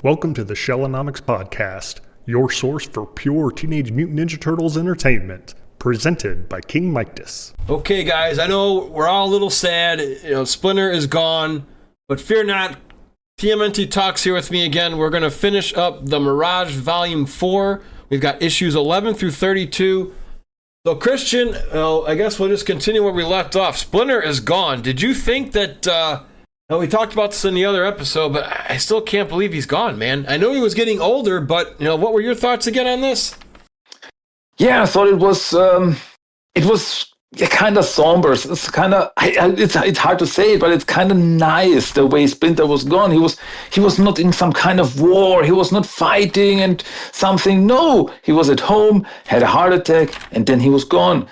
Welcome to the Shellanomics podcast, your source for pure Teenage Mutant Ninja Turtles entertainment, presented by King Midas. Okay, guys, I know we're all a little sad. Splinter is gone, but fear not. TMNT Talks here with me again. We're going to finish up the Mirage Volume 4. We've got issues 11 through 32. So, Christian, I guess we'll just continue where we left off. Splinter is gone. Did you think that... we talked about this in the other episode, but I still can't believe he's gone, man. I know he was getting older, but what were your thoughts again on this? Yeah, I thought it was kind of somber. It's kind of it's hard to say, but it's kind of nice the way Splinter was gone. He was not in some kind of war. He was not fighting and something. No, he was at home, had a heart attack, and then he was gone.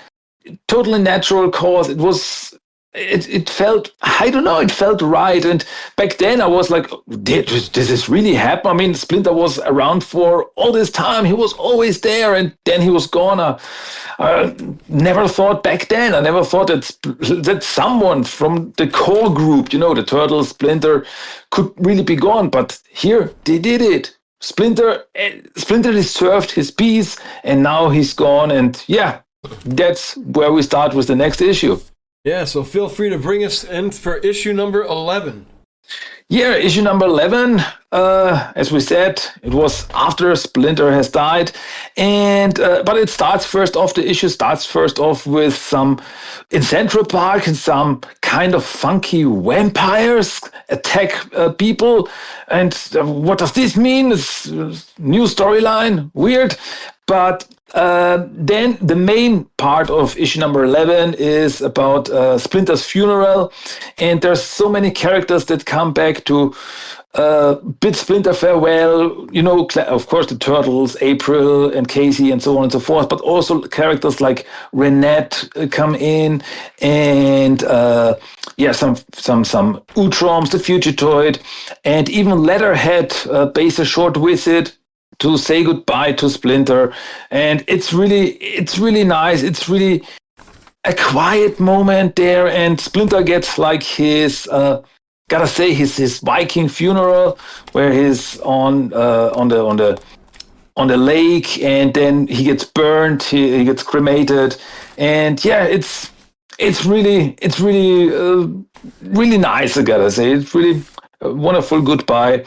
Totally natural cause. It felt, I don't know, it felt right. And back then I was like, did this really happen? I mean, Splinter was around for all this time. He was always there, and then he was gone. I never thought back then. I never thought that someone from the core group, the Turtles, Splinter, could really be gone. But here, they did it. Splinter deserved his peace, and now he's gone. And yeah, that's where we start with the next issue. Yeah, so feel free to bring us in for issue number 11. Yeah, issue number 11, as we said, it was after Splinter has died, and but it starts first off, the issue starts first off with some, in Central Park, and some kind of funky vampires attack people, and what does this mean? It's new storyline, weird, but then the main part of issue number 11 is about Splinter's funeral, and there's so many characters that come back to bid Splinter farewell. Of course, the Turtles, April and Casey, and so on and so forth. But also characters like Renette come in, and some Utroms, the Fugitoid, and even Leatherhead pays a short visit to say goodbye to Splinter. And it's really nice. It's really a quiet moment there, and Splinter gets like his his Viking funeral, where he's on the lake, and then he gets burned, he gets cremated, and yeah, it's really nice. I gotta say, it's really a wonderful goodbye.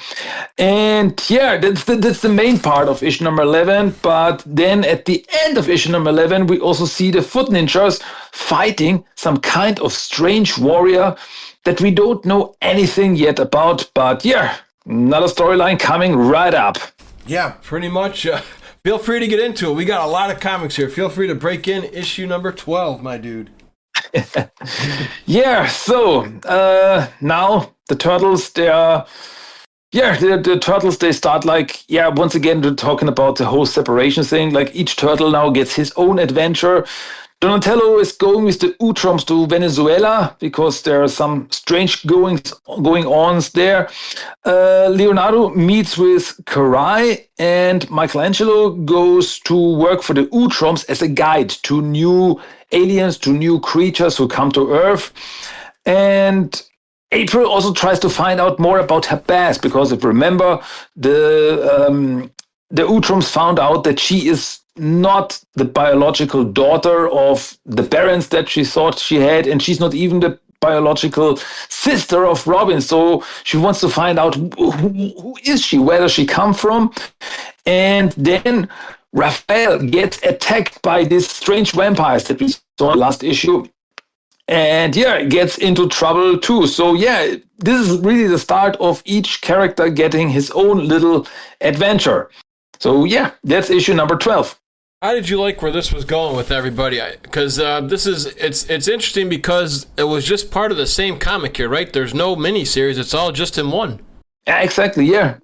And yeah, that's the main part of issue number 11. But then at the end of issue number 11, we also see the Foot Ninjas fighting some kind of strange warrior that we don't know anything yet about. But yeah, another storyline coming right up. Yeah, pretty much. Feel free to get into it. We got a lot of comics here. Feel free to break in issue number 12, my dude. Yeah, so now the Turtles, the Turtles, they start once again, they're talking about the whole separation thing. Like, each turtle now gets his own adventure. Donatello is going with the Utroms to Venezuela because there are some strange going ons there. Leonardo meets with Karai, and Michelangelo goes to work for the Utroms as a guide to new aliens, to new creatures who come to Earth. And April also tries to find out more about her past, because if you remember, the Utroms found out that she is not the biological daughter of the parents that she thought she had, and she's not even the biological sister of Robin. So she wants to find out who is she, where does she come from. And then Raphael gets attacked by these strange vampires that we saw in the last issue, and yeah, gets into trouble too. So yeah, this is really the start of each character getting his own little adventure. So yeah, that's issue number 12. How did you like where this was going with everybody? Because it's interesting because it was just part of the same comic here, right? There's no mini-series. It's all just in one. Yeah, exactly, yeah.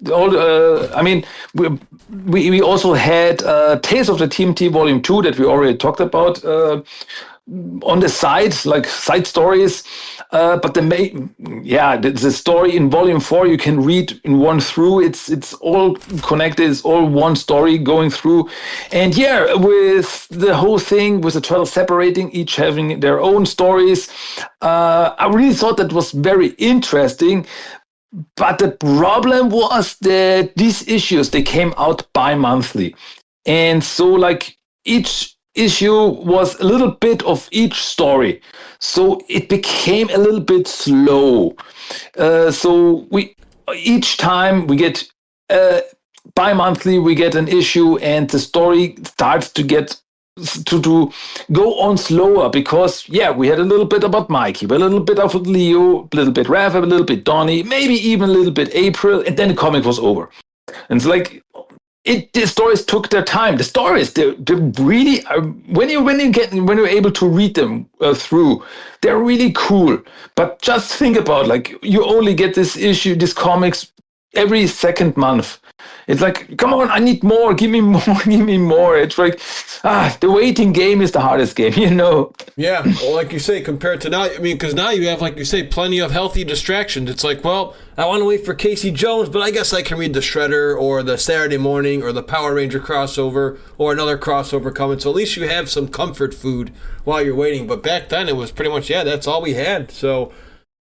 We also had Tales of the TMNT Volume 2 that we already talked about on the side, like side stories. But the story in Volume 4 you can read in one through. It's all connected. It's all one story going through. And yeah, with the whole thing, with the Turtles separating, each having their own stories, I really thought that was very interesting. But the problem was that these issues, they came out bi-monthly. And so like each issue was a little bit of each story. So it became a little bit slow. So each time we get bi-monthly, we get an issue, and the story starts to get to go on slower because we had a little bit about Mikey, a little bit of Leo, a little bit Raph, a little bit Donnie, maybe even a little bit April, and then the comic was over. And it's like the stories took their time. The stories, they really are, when you're able to read them through, they're really cool. But just think about, like, you only get these comics every second month. It's like, come on, I need more. Give me more. Give me more. It's like, the waiting game is the hardest game, you know? Yeah, well, like you say, compared to now, I mean, because now you have, like you say, plenty of healthy distractions. It's like, well, I want to wait for Casey Jones, but I guess I can read the Shredder or the Saturday Morning or the Power Ranger crossover or another crossover coming. So at least you have some comfort food while you're waiting. But back then, it was pretty much, that's all we had. So...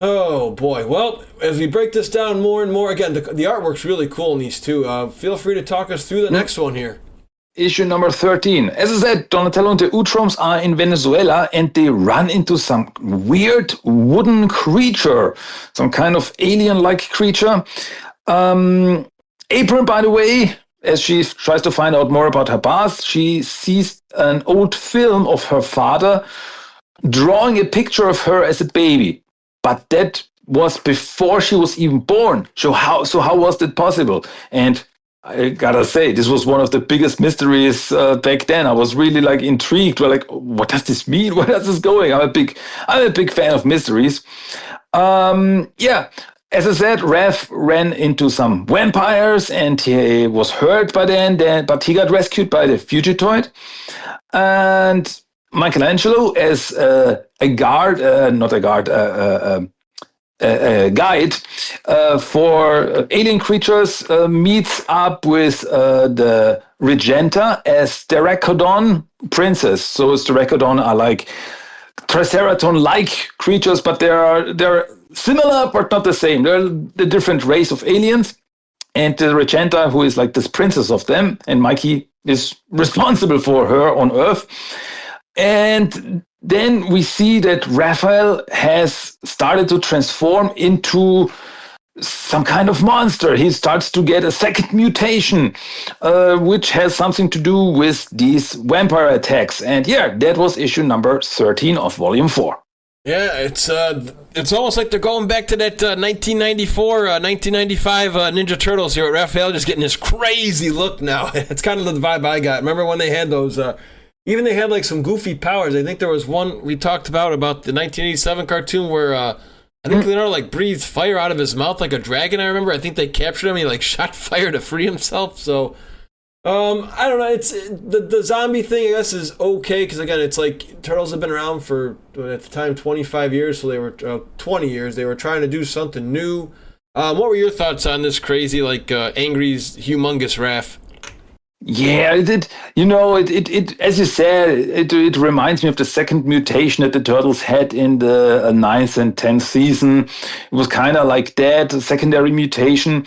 oh boy. Well, as we break this down more and more, again, the artwork's really cool in these two. Feel free to talk us through the next one here. Issue number 13. As I said, Donatello and the Utroms are in Venezuela and they run into some weird wooden creature, some kind of alien-like creature. April, by the way, as she tries to find out more about her past, she sees an old film of her father drawing a picture of her as a baby. But that was before she was even born. So how was that possible? And I gotta say, this was one of the biggest mysteries back then. I was really like intrigued. Well, like, what does this mean? Where is this going? I'm a big fan of mysteries. As I said, Raph ran into some vampires and he was hurt by them. But he got rescued by the Fugitoid. And Michelangelo, as a guide for alien creatures, meets up with the Regenta as Derecodon princess. So Derecodon are like Triceraton-like creatures, but they're similar but not the same. They're the different race of aliens. And the Regenta, who is like this princess of them, and Mikey is responsible for her on Earth. And then we see that Raphael has started to transform into some kind of monster. He starts to get a second mutation, which has something to do with these vampire attacks. And that was issue number 13 of Volume 4. Yeah, it's almost like they're going back to that 1994, 1995 Ninja Turtles here. Raphael just getting this crazy look now. It's kind of the vibe I got. Remember when they had those... even they had like some goofy powers. I think there was one we talked about the 1987 cartoon where I think Leonardo like breathed fire out of his mouth like a dragon. I remember. I think they captured him. He like shot fire to free himself. So I don't know. It's the zombie thing. I guess is okay because again, it's like Turtles have been around for at the time 25 years. So they were 20 years. They were trying to do something new. What were your thoughts on this crazy like Angry's humongous Raph? Yeah, it as you said, it reminds me of the second mutation that the Turtles had in the 9th and 10th season. It was kind of like that, a secondary mutation,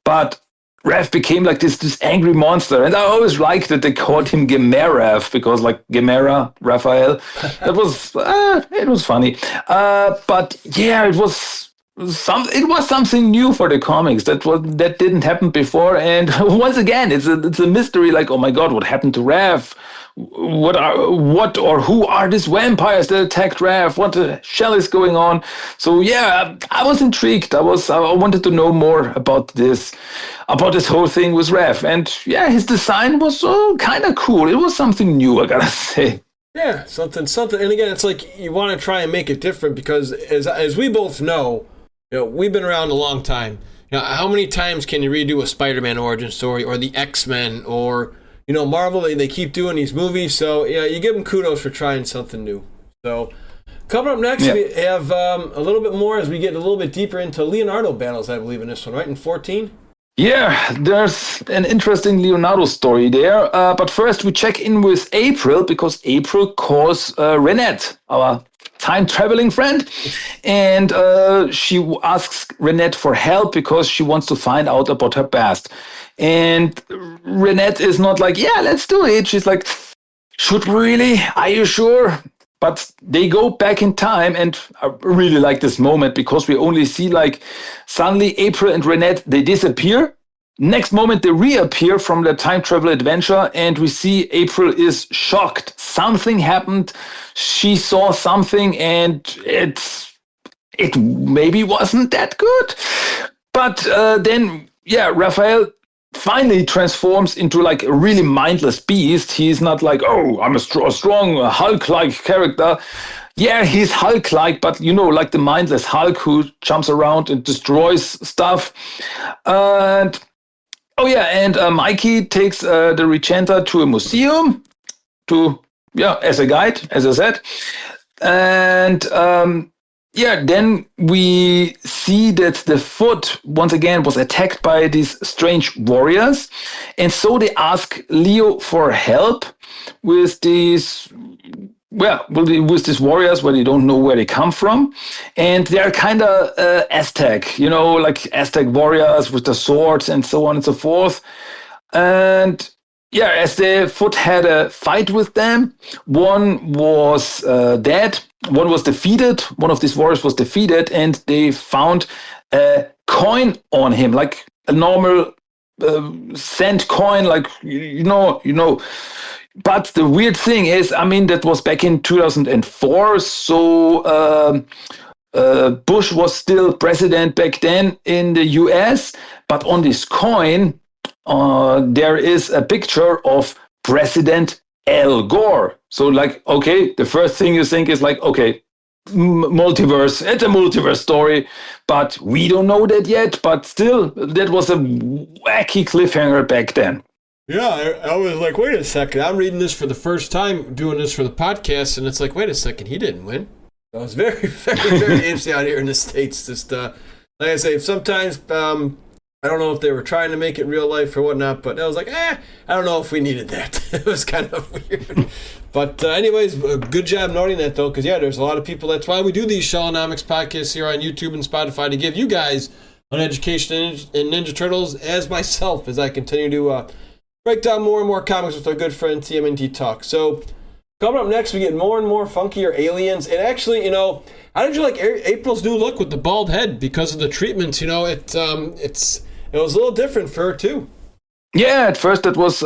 but Raph became like this angry monster, and I always liked that they called him Gamera because like Gamera, Raphael. It was funny, but it was. It was something new for the comics that didn't happen before, and once again, it's a mystery. Like, oh my God, what happened to Raph? What or who are these vampires that attacked Raph? What the hell is going on? So I was intrigued. I wanted to know more about this whole thing with Raph, and his design was kind of cool. It was something new, I gotta say. Yeah, something. And again, it's like you want to try and make it different because as we both know. We've been around a long time. How many times can you redo a Spider-Man origin story or the X-Men or, Marvel? They keep doing these movies. So, you give them kudos for trying something new. So, coming up next, we have a little bit more as we get a little bit deeper into Leonardo battles, I believe, in this one, right? In 14? Yeah, there's an interesting Leonardo story there. But first, we check in with April because April calls Renette, our time traveling friend, and she asks Renette for help because she wants to find out about her past. And Renette is not like, yeah, let's do it. She's like, should we really? Are you sure? But they go back in time, and I really like this moment because we only see like suddenly April and Renette, they disappear. Next moment, they reappear from their time travel adventure, and we see April is shocked. Something happened. She saw something, and it maybe wasn't that good. But then, Raphael finally transforms into like a really mindless beast. He's not like, oh, I'm a strong Hulk-like character. Yeah, he's Hulk-like, but like the mindless Hulk who jumps around and destroys stuff. And Mikey takes the Regenta to a museum as a guide, as I said. And then we see that the Foot once again was attacked by these strange warriors. And so they ask Leo for help with these warriors where they don't know where they come from. And they're kind of Aztec, like Aztec warriors with the swords and so on and so forth. And as the Foot had a fight with them, one was dead, one was defeated, one of these warriors was defeated, and they found a coin on him, like a normal cent coin, like, But the weird thing is, that was back in 2004, so Bush was still president back then in the US, but on this coin, there is a picture of President Al Gore. So the first thing you think is multiverse. It's a multiverse story, but we don't know that yet. But still, that was a wacky cliffhanger back then. Yeah, I was like, wait a second. I'm reading this for the first time, doing this for the podcast, and it's like, wait a second, he didn't win. I was very, very, very interesting out here in the States. Just like I say, sometimes I don't know if they were trying to make it real life or whatnot, but I was like, I don't know if we needed that. It was kind of weird. But anyways, good job noting that, though, because, there's a lot of people. That's why we do these Shellanomics podcasts here on YouTube and Spotify, to give you guys an education in Ninja Turtles, as myself, as I continue to break down more and more comics with our good friend TMNT Talk. So coming up next, we get more and more funkier aliens. And actually, how did you like April's new look with the bald head? Because of the treatments, it was a little different for her too. Yeah, at first it was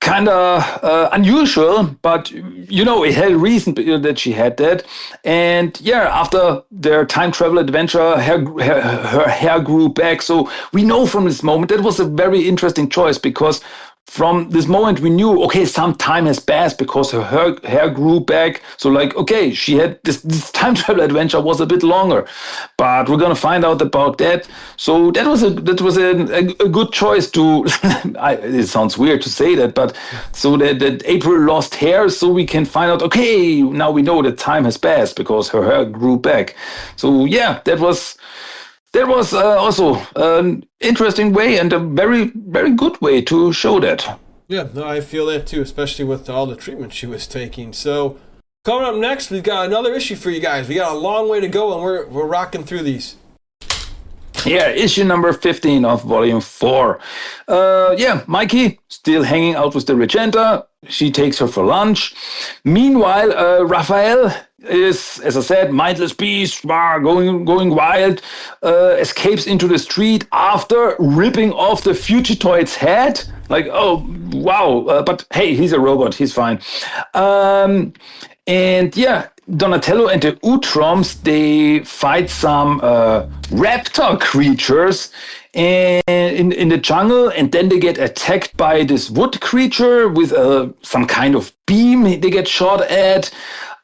kind of unusual, but it had a reason that she had that. And after their time travel adventure, her hair grew back. So we know from this moment that was a very interesting choice, because from this moment we knew, okay, some time has passed because her hair grew back. So she had this time travel adventure was a bit longer, but we're gonna find out about that. So that was a good choice to. It sounds weird to say that, but so that April lost hair, so we can find out. Okay, now we know that time has passed because her hair grew back. So that was. That was also an interesting way and a very, very good way to show that. Yeah, no, I feel that too, especially with all the treatment she was taking. So coming up next, we've got another issue for you guys. We got a long way to go, and we're rocking through these. Yeah, issue number 15 of volume 4. Mikey still hanging out with the Regenta. She takes her for lunch. Meanwhile, Raphael is, as I said, mindless beast, going wild, escapes into the street after ripping off the Fugitoid's head. Like, oh, wow. But hey, he's a robot. He's fine. Donatello and the Utroms, they fight some raptor creatures in the jungle, and then they get attacked by this wood creature with some kind of beam they get shot at.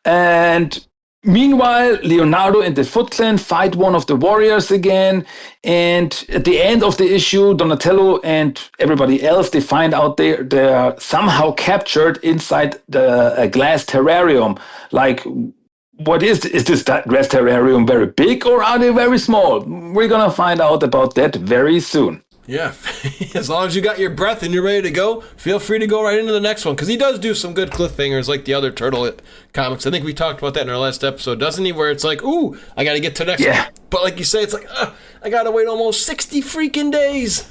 And meanwhile, Leonardo and the Foot Clan fight one of the warriors again. And at the end of the issue, Donatello and everybody else, they find out they're somehow captured inside a glass terrarium. Like, what is this glass terrarium very big, or are they very small? We're going to find out about that very soon. Yeah, as long as you got your breath and you're ready to go, feel free to go right into the next one. Because he does do some good cliffhangers like the other Turtle comics. I think we talked about that in our last episode, doesn't he? Where it's like, ooh, I got to get to the next one. But like you say, it's like, I got to wait almost 60 freaking days.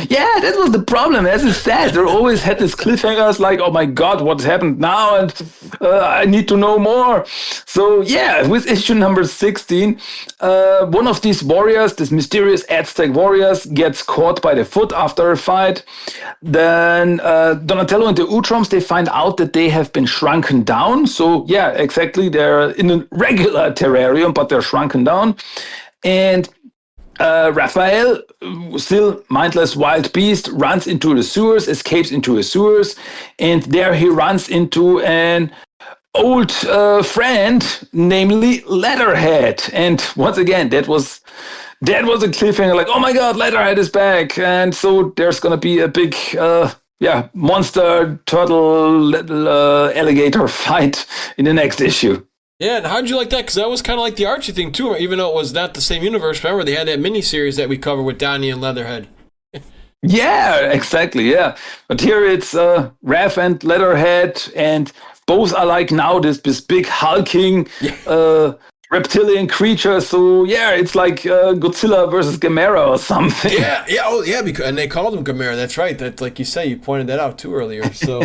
Yeah, that was the problem. As it said, they always had this cliffhangers like, oh my God, what's happened now? And I need to know more. So yeah, with issue number 16, one of these warriors, this mysterious Aztec warriors, gets caught by the foot after a fight. Then Donatello and the Utroms, they find out that they have been shrunken down. So yeah, exactly. They're in a regular terrarium, but they're shrunken down. And Raphael, still mindless wild beast, runs into the sewers, escapes into the sewers, and there he runs into an old friend, namely Leatherhead. And once again, that was a cliffhanger, like, oh my God, Leatherhead is back. And so there's gonna be a big monster turtle alligator fight in the next issue. Yeah, and how'd you like that? Because that was kind of like the Archie thing, too, even though it was not the same universe. Remember, they had that miniseries that we covered with Donnie and Leatherhead. Yeah, exactly, yeah. But here it's Raph and Leatherhead, and both are like now this big hulking reptilian creature. So, yeah, it's like Godzilla versus Gamera or something. Yeah, because, and they called him Gamera, that's right. That, like you say, you pointed that out, too, earlier. So,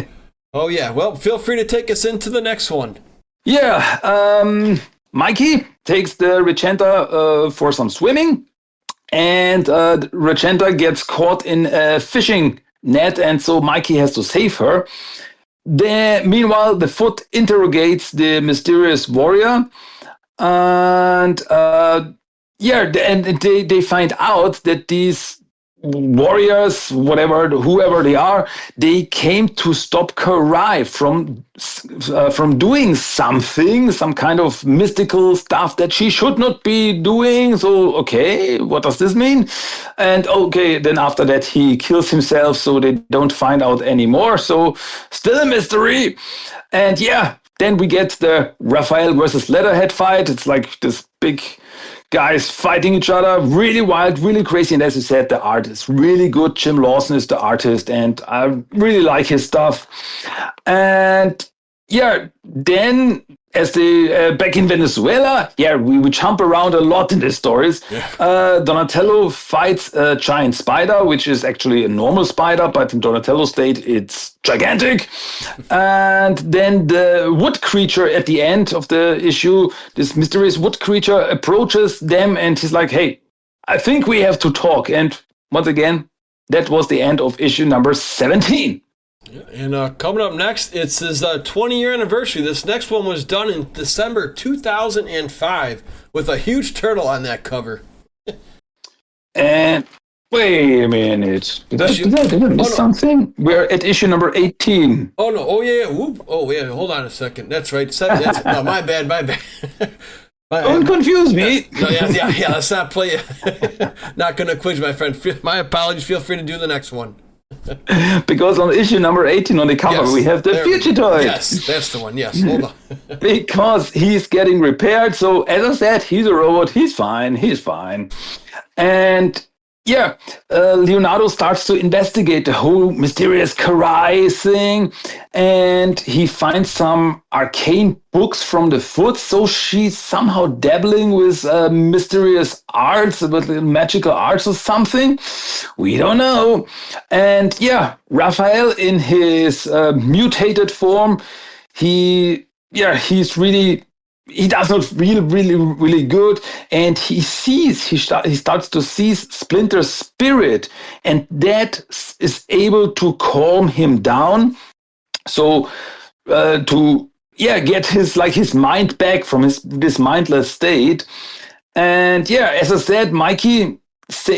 oh, yeah, well, feel free to take us into the next one. Yeah, Mikey takes the Regenta for some swimming, and Regenta gets caught in a fishing net, and so Mikey has to save her. Meanwhile, the Foot interrogates the mysterious warrior, and they find out that these warriors, whoever they are, they came to stop Karai from doing something, some kind of mystical stuff that she should not be doing. So, okay, what does this mean? And okay, then after that, he kills himself, so they don't find out anymore. So, still a mystery. And yeah, then we get the Raphael versus Leatherhead fight. It's like this big guys fighting each other, really wild, really crazy. And as you said, the art is really good. Jim Lawson is the artist, and I really like his stuff. And yeah, then as they back in Venezuela, we jump around a lot in the stories. Donatello fights a giant spider, which is actually a normal spider, but in Donatello's state, it's gigantic. And then the wood creature at the end of the issue, this mysterious wood creature approaches them, and he's like, hey, I think we have to talk. And once again, that was the end of issue number 17. And coming up next, it's his 20-year anniversary. This next one was done in December 2005 with a huge turtle on that cover. And wait a minute. Did I miss something? We're at issue number 18. Oh, no. Oh, yeah. Whoop. Oh, yeah. Hold on a second. That's right. No, my bad. Don't confuse me. No, yeah. Let's not play. Not going to quiz, my friend. My apologies. Feel free to do the next one. Because on issue number 18 on the cover, we have the Fugitoid. Yes, that's the one. Yes, hold on. Because he's getting repaired. So, as I said, he's a robot. He's fine. And Leonardo starts to investigate the whole mysterious Karai thing, and he finds some arcane books from the Foot. So she's somehow dabbling with mysterious arts, with magical arts or something. We don't know. And Raphael in his mutated form, he does not feel really good, and he starts to see Splinter's spirit, and that is able to calm him down. So to get his mind back from this mindless state. And as I said, Mikey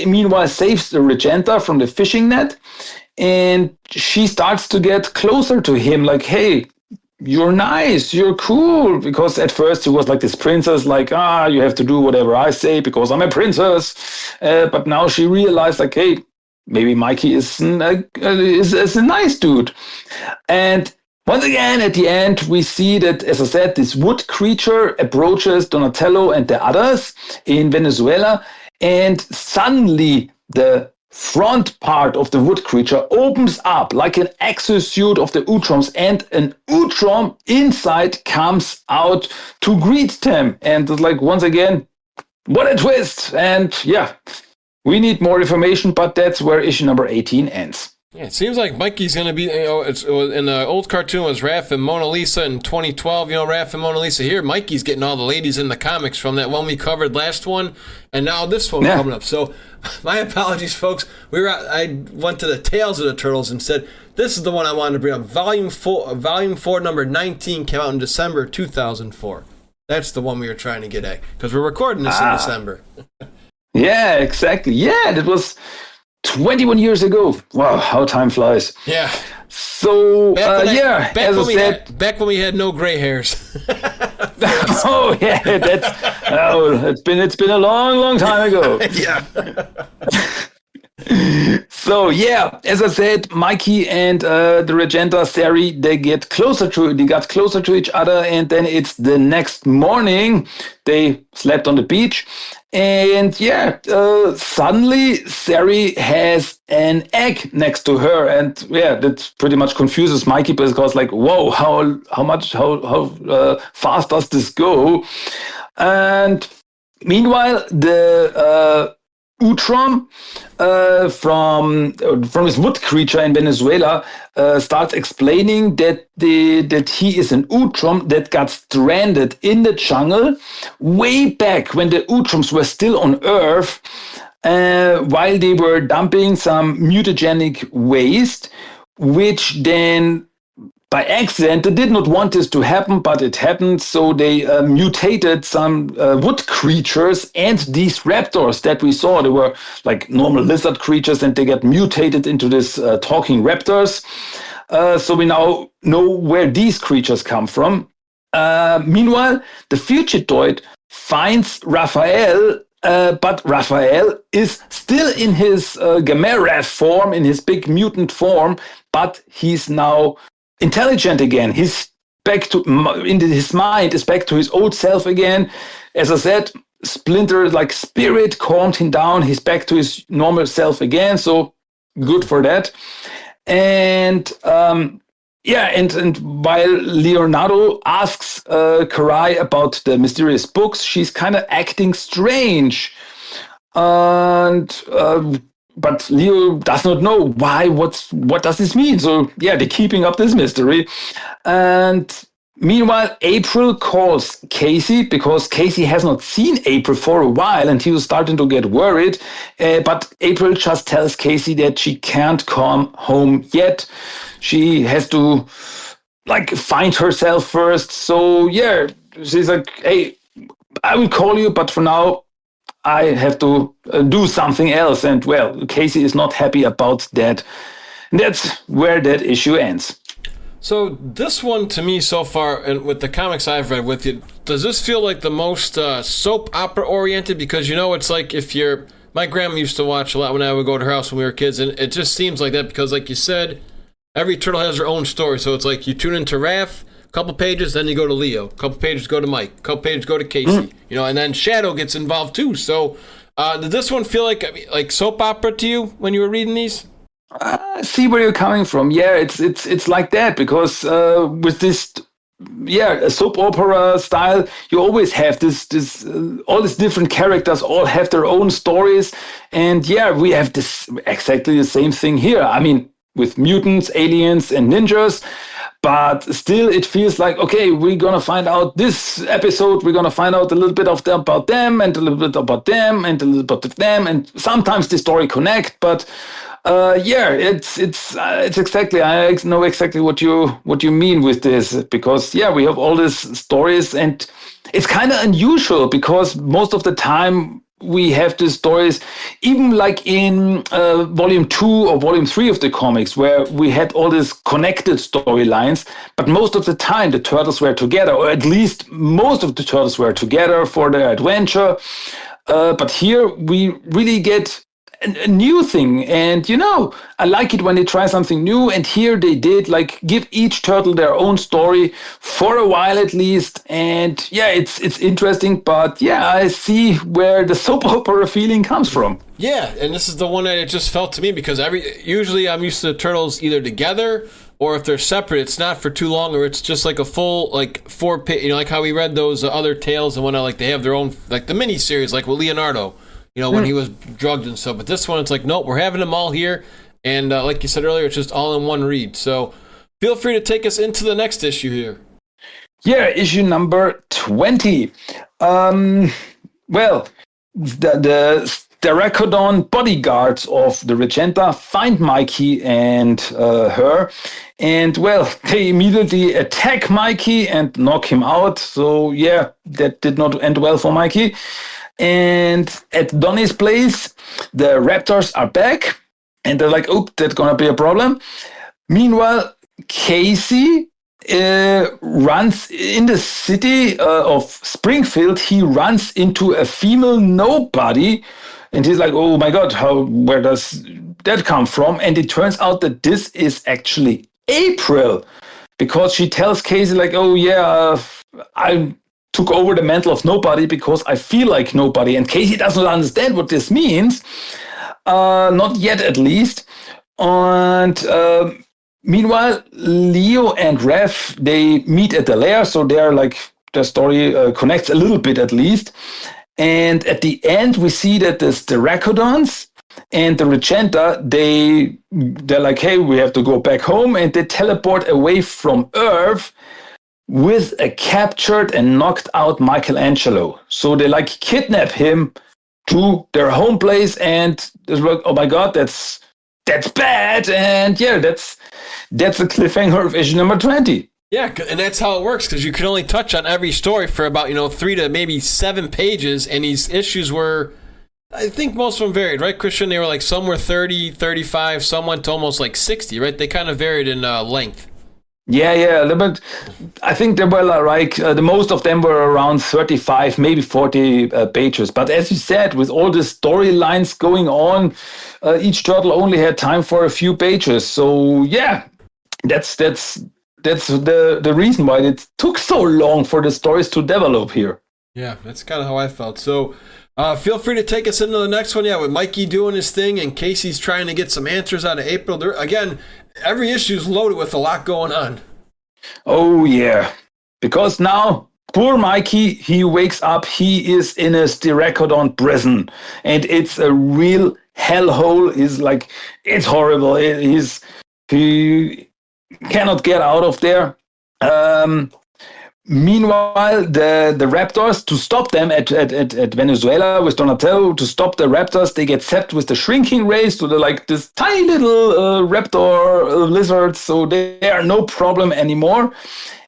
meanwhile saves the Regenta from the fishing net, and she starts to get closer to him, like, hey, you're nice, you're cool. Because at first he was like this princess, like, you have to do whatever I say because I'm a princess. But now she realized, like, hey, maybe Mikey is a nice dude. And once again, at the end, we see that, as I said, this wood creature approaches Donatello and the others in Venezuela. And suddenly the front part of the wood creature opens up like an exosuit of the Utroms, and an Utrom inside comes out to greet them. And it's like, once again, what a twist. And yeah, we need more information, but that's where issue number 18 ends. Yeah, it seems like Mikey's going to be, it was, in the old cartoon was Raph and Mona Lisa in 2012, Raph and Mona Lisa. Here, Mikey's getting all the ladies in the comics from that one we covered last one, and now this one coming up. So, my apologies, folks. I went to the Tales of the Turtles and said, this is the one I wanted to bring up. Volume 4, number 19 came out in December 2004. That's the one we were trying to get at, because we're recording this in December. Yeah, exactly. Yeah, that was 21 years ago. Wow, how time flies. Yeah. So, back when we had no gray hairs. Oh, yeah, it's been a long time ago. Yeah. So, yeah, as I said, Mikey and the Regenta Sari, they got closer to each other, and then it's the next morning. They slept on the beach, and yeah, suddenly Sari has an egg next to her, and yeah, that pretty much confuses Mikey because like, whoa, how fast does this go? And meanwhile, the Utrom from his wood creature in Venezuela starts explaining that he is an Utrom that got stranded in the jungle way back when the Utroms were still on Earth, while they were dumping some mutagenic waste, which then by accident, they did not want this to happen, but it happened. So they mutated some wood creatures, and these raptors that we saw, they were like normal lizard creatures, and they get mutated into this talking raptors. So we now know where these creatures come from. Meanwhile, the Fugitoid finds Raphael, but Raphael is still in his Gamera form, in his big mutant form, but he's now intelligent again. He's back to his mind is back to his old self again. As I said, Splinter, like spirit, calmed him down. He's back to his normal self again. So good for that. And and while Leonardo asks Karai about the mysterious books, she's kind of acting strange, and but Leo does not know why. What does this mean? So yeah, they're keeping up this mystery. And meanwhile, April calls Casey because Casey has not seen April for a while, and he was starting to get worried. But April just tells Casey that she can't come home yet. She has to find herself first. So yeah, she's like, "Hey, I will call you, but for now, I have to do something else." And well, Casey is not happy about that. And that's where that issue ends. So this one, to me so far, and with the comics I've read with you, does this feel like the most soap opera oriented? Because it's like my grandma used to watch a lot when I would go to her house when we were kids, and it just seems like that because, like you said, every turtle has their own story. So it's like you tune into Raph, couple pages, then you go to Leo. Couple pages go to Mike. Couple pages go to Casey. And then Shadow gets involved too. So, did this one feel like soap opera to you when you were reading these? I see where you're coming from. Yeah, it's like that because with this, soap opera style, you always have this all these different characters all have their own stories, and we have this exactly the same thing here. I mean, with mutants, aliens, and ninjas. But still, it feels like, okay, we're going to find out this episode, we're going to find out a little bit about them, and a little bit about them, and a little bit of them, and sometimes the story connect, but it's exactly, I know exactly what you mean with this, because, we have all these stories, and it's kind of unusual, because most of the time, we have these stories, even like in volume 2 or volume 3 of the comics, where we had all these connected storylines, but most of the time the turtles were together, or at least most of the turtles were together for their adventure. But here we really get a new thing. And, I like it when they try something new. And here they did, like, give each turtle their own story for a while at least. And yeah, it's interesting. But yeah, I see where the soap opera feeling comes from. Yeah, and this is the one that it just felt to me because usually I'm used to the turtles either together or if they're separate, it's not for too long or it's just like a full, like, 4-page, like how we read those other tales and whatnot, like they have their own, like the mini-series, like with Leonardo, when he was drugged and stuff. But this one, it's like, nope, we're having them all here. And like you said earlier, it's just all in one read. So feel free to take us into the next issue here. Yeah, issue number 20. Well, the Racodon bodyguards of the Regenta find Mikey and her. And, well, they immediately attack Mikey and knock him out. So, yeah, that did not end well for Mikey. And at Donnie's place, the Raptors are back. And they're like, oh, that's going to be a problem. Meanwhile, Casey runs in the city of Springfield. He runs into a female nobody. And he's like, oh, my God, where does that come from? And it turns out that this is actually April. Because she tells Casey, like, oh, yeah, I took over the mantle of nobody because I feel like nobody. And Casey doesn't understand what this means. Not yet, at least. And meanwhile, Leo and Rev, they meet at the lair. So they're like, the story connects a little bit, at least. And at the end, we see that there's the Racodons and the Regenta, they're like, hey, we have to go back home. And they teleport away from Earth with a captured and knocked out Michelangelo. So they like kidnap him to their home place, and it's like, oh my God, that's bad. And yeah, that's a cliffhanger of issue number 20. Yeah, and that's how it works, because you can only touch on every story for about 3 to maybe 7 pages, and these issues were, I think most of them varied, right, Christian? They were like, some were 30, 35, some went to almost like 60, right? They kind of varied in length. Yeah, but I think they were like, the most of them were around 35, maybe 40 pages. But as you said, with all the storylines going on, each turtle only had time for a few pages. So yeah, that's the reason why it took so long for the stories to develop here. Yeah, that's kind of how I felt. So feel free to take us into the next one. Yeah, with Mikey doing his thing and Casey's trying to get some answers out of April. Again, every issue is loaded with a lot going on. Oh, yeah. Because now, poor Mikey, he wakes up, he is in a Styrakodon prison. And it's a real hellhole. It's horrible. He cannot get out of there. Meanwhile, the Raptors, to stop them at Venezuela with Donatello, to stop the Raptors, they get zapped with the shrinking rays. So they're like this tiny little raptor lizards. So they are no problem anymore.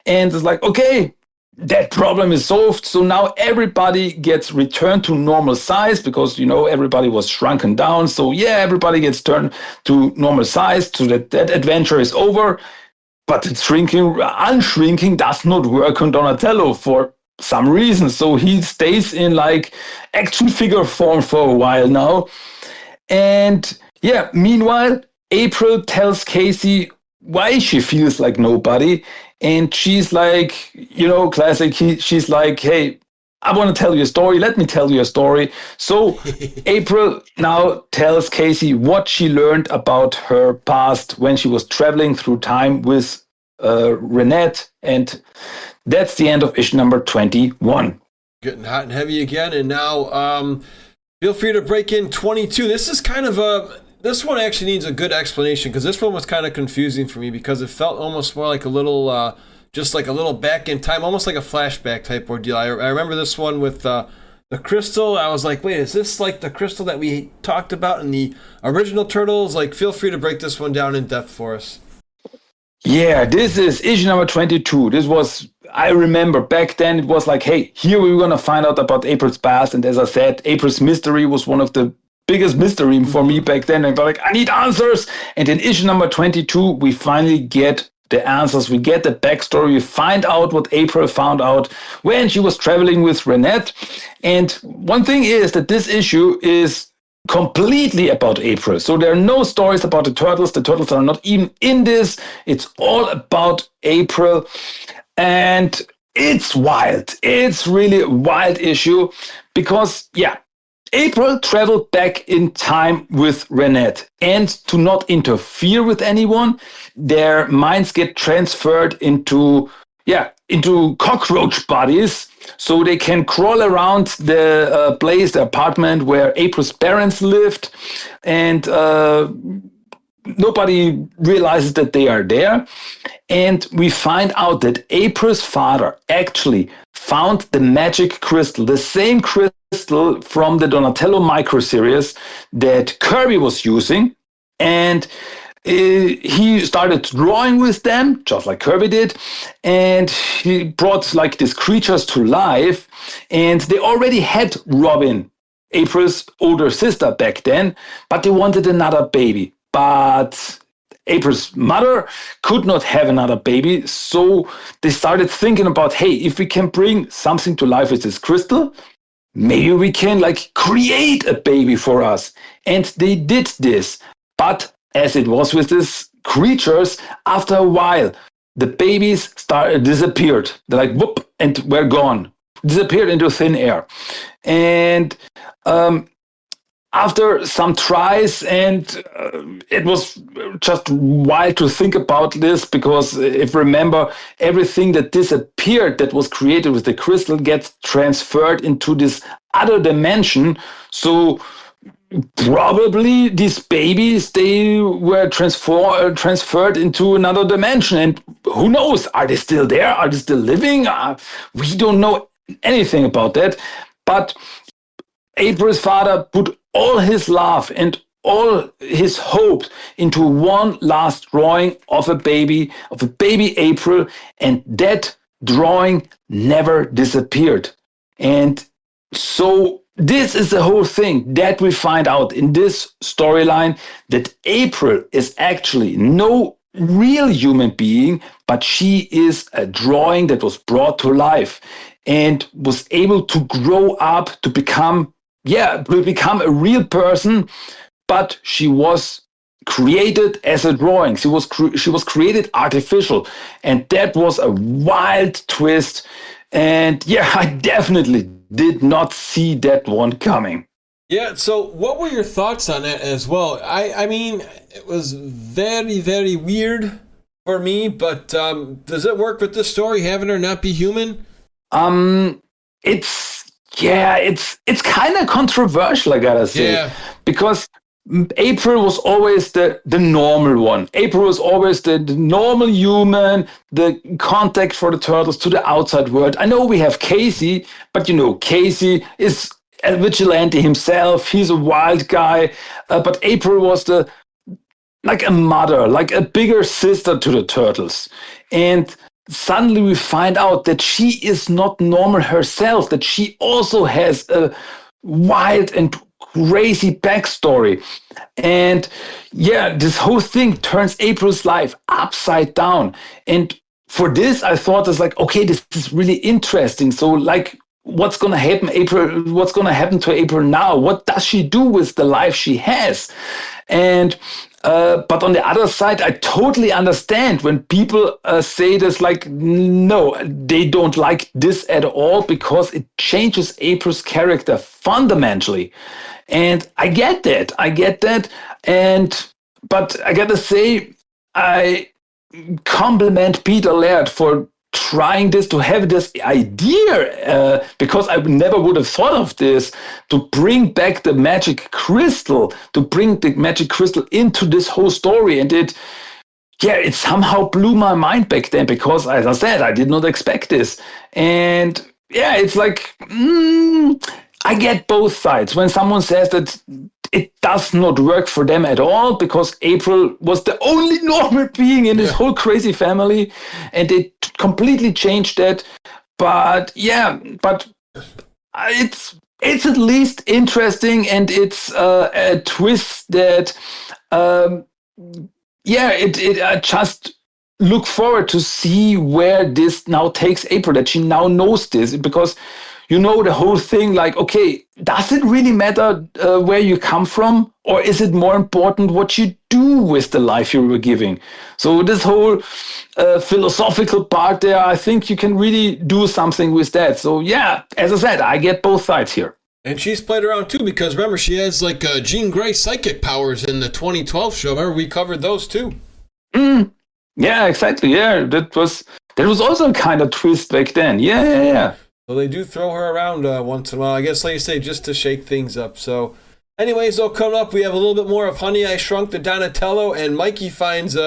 And it's like, okay, that problem is solved. So now everybody gets returned to normal size because, everybody was shrunken down. So yeah, everybody gets turned to normal size. So that adventure is over. But unshrinking does not work on Donatello for some reason. So he stays in action figure form for a while now. And yeah, meanwhile, April tells Casey why she feels like nobody. And she's like, classic. She's like, hey, I want to tell you a story. Let me tell you a story. So April now tells Casey what she learned about her past when she was traveling through time with Renette. And that's the end of issue number 21. Getting hot and heavy again. And now feel free to break in 22. This is kind of this one actually needs a good explanation, because this one was kind of confusing for me because it felt almost more like a little... just like a little back in time, almost like a flashback type ordeal. I remember this one with the crystal. I was like, wait, is this like the crystal that we talked about in the original Turtles? Feel free to break this one down in depth for us. Yeah, this is issue number 22. This was, I remember back then, it was like, hey, here we were going to find out about April's past. And as I said, April's mystery was one of the biggest mystery for me back then. And I was like, I need answers. And in issue number 22, we finally get the answers. We get the backstory. We find out what April found out when she was traveling with Renette. And one thing is that this issue is completely about April. So there are no stories about the turtles. The turtles are not even in this. It's all about April. And it's wild. It's really a wild issue because, yeah, April traveled back in time with Renette, and to not interfere with anyone, their minds get transferred into cockroach bodies, so they can crawl around the place, the apartment where April's parents lived, and nobody realizes that they are there. And we find out that April's father actually found the magic crystal, the same crystal from the Donatello micro series that Kirby was using. And he started drawing with them, just like Kirby did. And he brought like these creatures to life. And they already had Robin, April's older sister back then, but they wanted another baby. But April's mother could not have another baby, so they started thinking about, hey, if we can bring something to life with this crystal, maybe we can like create a baby for us. And they did this. But as it was with these creatures, after a while, the babies disappeared. They're like, whoop, and we're gone. Disappeared into thin air. And after some tries, and it was just wild to think about this, because if you remember, everything that disappeared that was created with the crystal gets transferred into this other dimension. So probably these babies, they were transferred into another dimension. And who knows, are they still there? Are they still living? We don't know anything about that. But April's father put all his love and all his hopes into one last drawing of a baby April, and that drawing never disappeared. And so this is the whole thing that we find out in this storyline, that April is actually no real human being, but she is a drawing that was brought to life and was able to grow up to become a real person. But she was created as a drawing. She was created artificial, and that was a wild twist. And yeah, I definitely did not see that one coming. Yeah, so what were your thoughts on that as well? I mean, it was very, very weird for me, but does it work with this story, having her not be human? It's kind of controversial, I gotta say, because April was always the normal one. April was always the normal human, the contact for the turtles to the outside world. I know we have Casey, but Casey is a vigilante himself. He's a wild guy. But April was like a mother, like a bigger sister to the turtles. And suddenly we find out that she is not normal herself, that she also has a wild and crazy backstory. And yeah, this whole thing turns April's life upside down. And for this, I thought it's like, okay, this is really interesting. So like, what's going to happen, April? What's going to happen to April now? What does she do with the life she has? And but on the other side, I totally understand when people say this, like, no, they don't like this at all because it changes April's character fundamentally. And I get that. But I gotta say, I compliment Peter Laird for trying this, to have this idea, because I never would have thought of this, to bring back the magic crystal, into this whole story. And it somehow blew my mind back then, because as I said, I did not expect this. And yeah, it's like, I get both sides. When someone says that it does not work for them at all because April was the only normal being in this whole crazy family, and they completely changed that. But it's at least interesting, and it's a twist that I just look forward to see where this now takes April, that she now knows this, because you know the whole thing. Like, okay, does it really matter where you come from, or is it more important what you do with the life you were giving? So this whole philosophical part there, I think you can really do something with that. So yeah, as I said, I get both sides here. And she's played around too, because remember, she has like Jean Grey psychic powers in the 2012 show. Remember, we covered those too. Yeah, exactly. Yeah, that was also a kind of twist back then. Yeah. So they do throw her around once in a while, I guess, like you say, just to shake things up. So anyways, though, coming up, we have a little bit more of Honey, I Shrunk the Donatello, and Mikey finds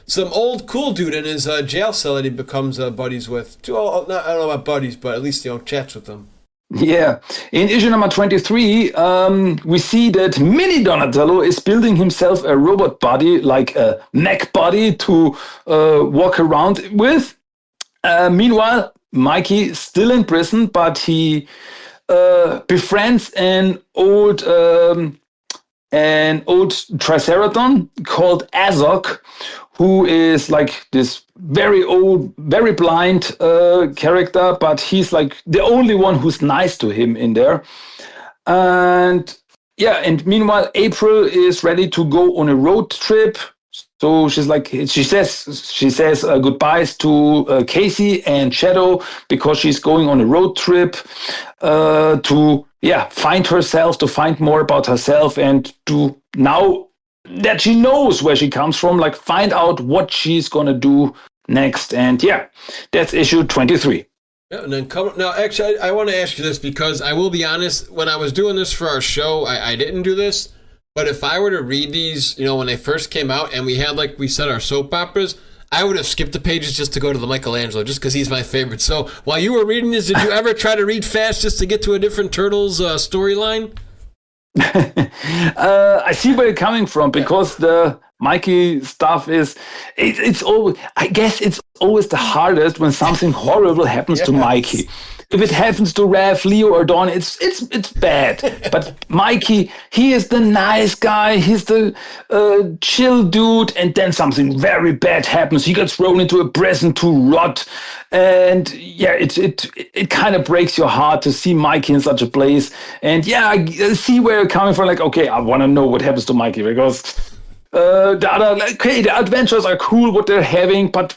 some old cool dude in his jail cell that he becomes buddies with. I don't know about buddies, but at least, chats with them. Yeah. In issue number 23, we see that Mini Donatello is building himself a robot body, like a mech body to walk around with. Meanwhile, Mikey is still in prison, but he befriends an old Triceraton called Azok, who is like this very old, very blind character, but he's like the only one who's nice to him in there. And meanwhile, April is ready to go on a road trip. So she says goodbyes to Casey and Shadow, because she's going on a road trip to find herself, to find more about herself, and to, now that she knows where she comes from, like find out what she's gonna do next. And that's issue 23. Yeah, and then now, actually, I want to ask you this, because I will be honest, when I was doing this for our show, I didn't do this. But if I were to read these, when they first came out and we had, like we said, our soap operas, I would have skipped the pages just to go to the Michelangelo, just because he's my favorite. So while you were reading this, did you ever try to read fast just to get to a different Turtles storyline? I see where you're coming from, because the Mikey stuff it's always, I guess it's always the hardest when something horrible happens to Mikey. If it happens to Raph, Leo, or Don, it's bad. But Mikey, he is the nice guy. He's the chill dude, and then something very bad happens. He gets thrown into a prison to rot, and it kind of breaks your heart to see Mikey in such a place. And I see where you're coming from. Like, okay, I want to know what happens to Mikey, because the adventures are cool what they're having, but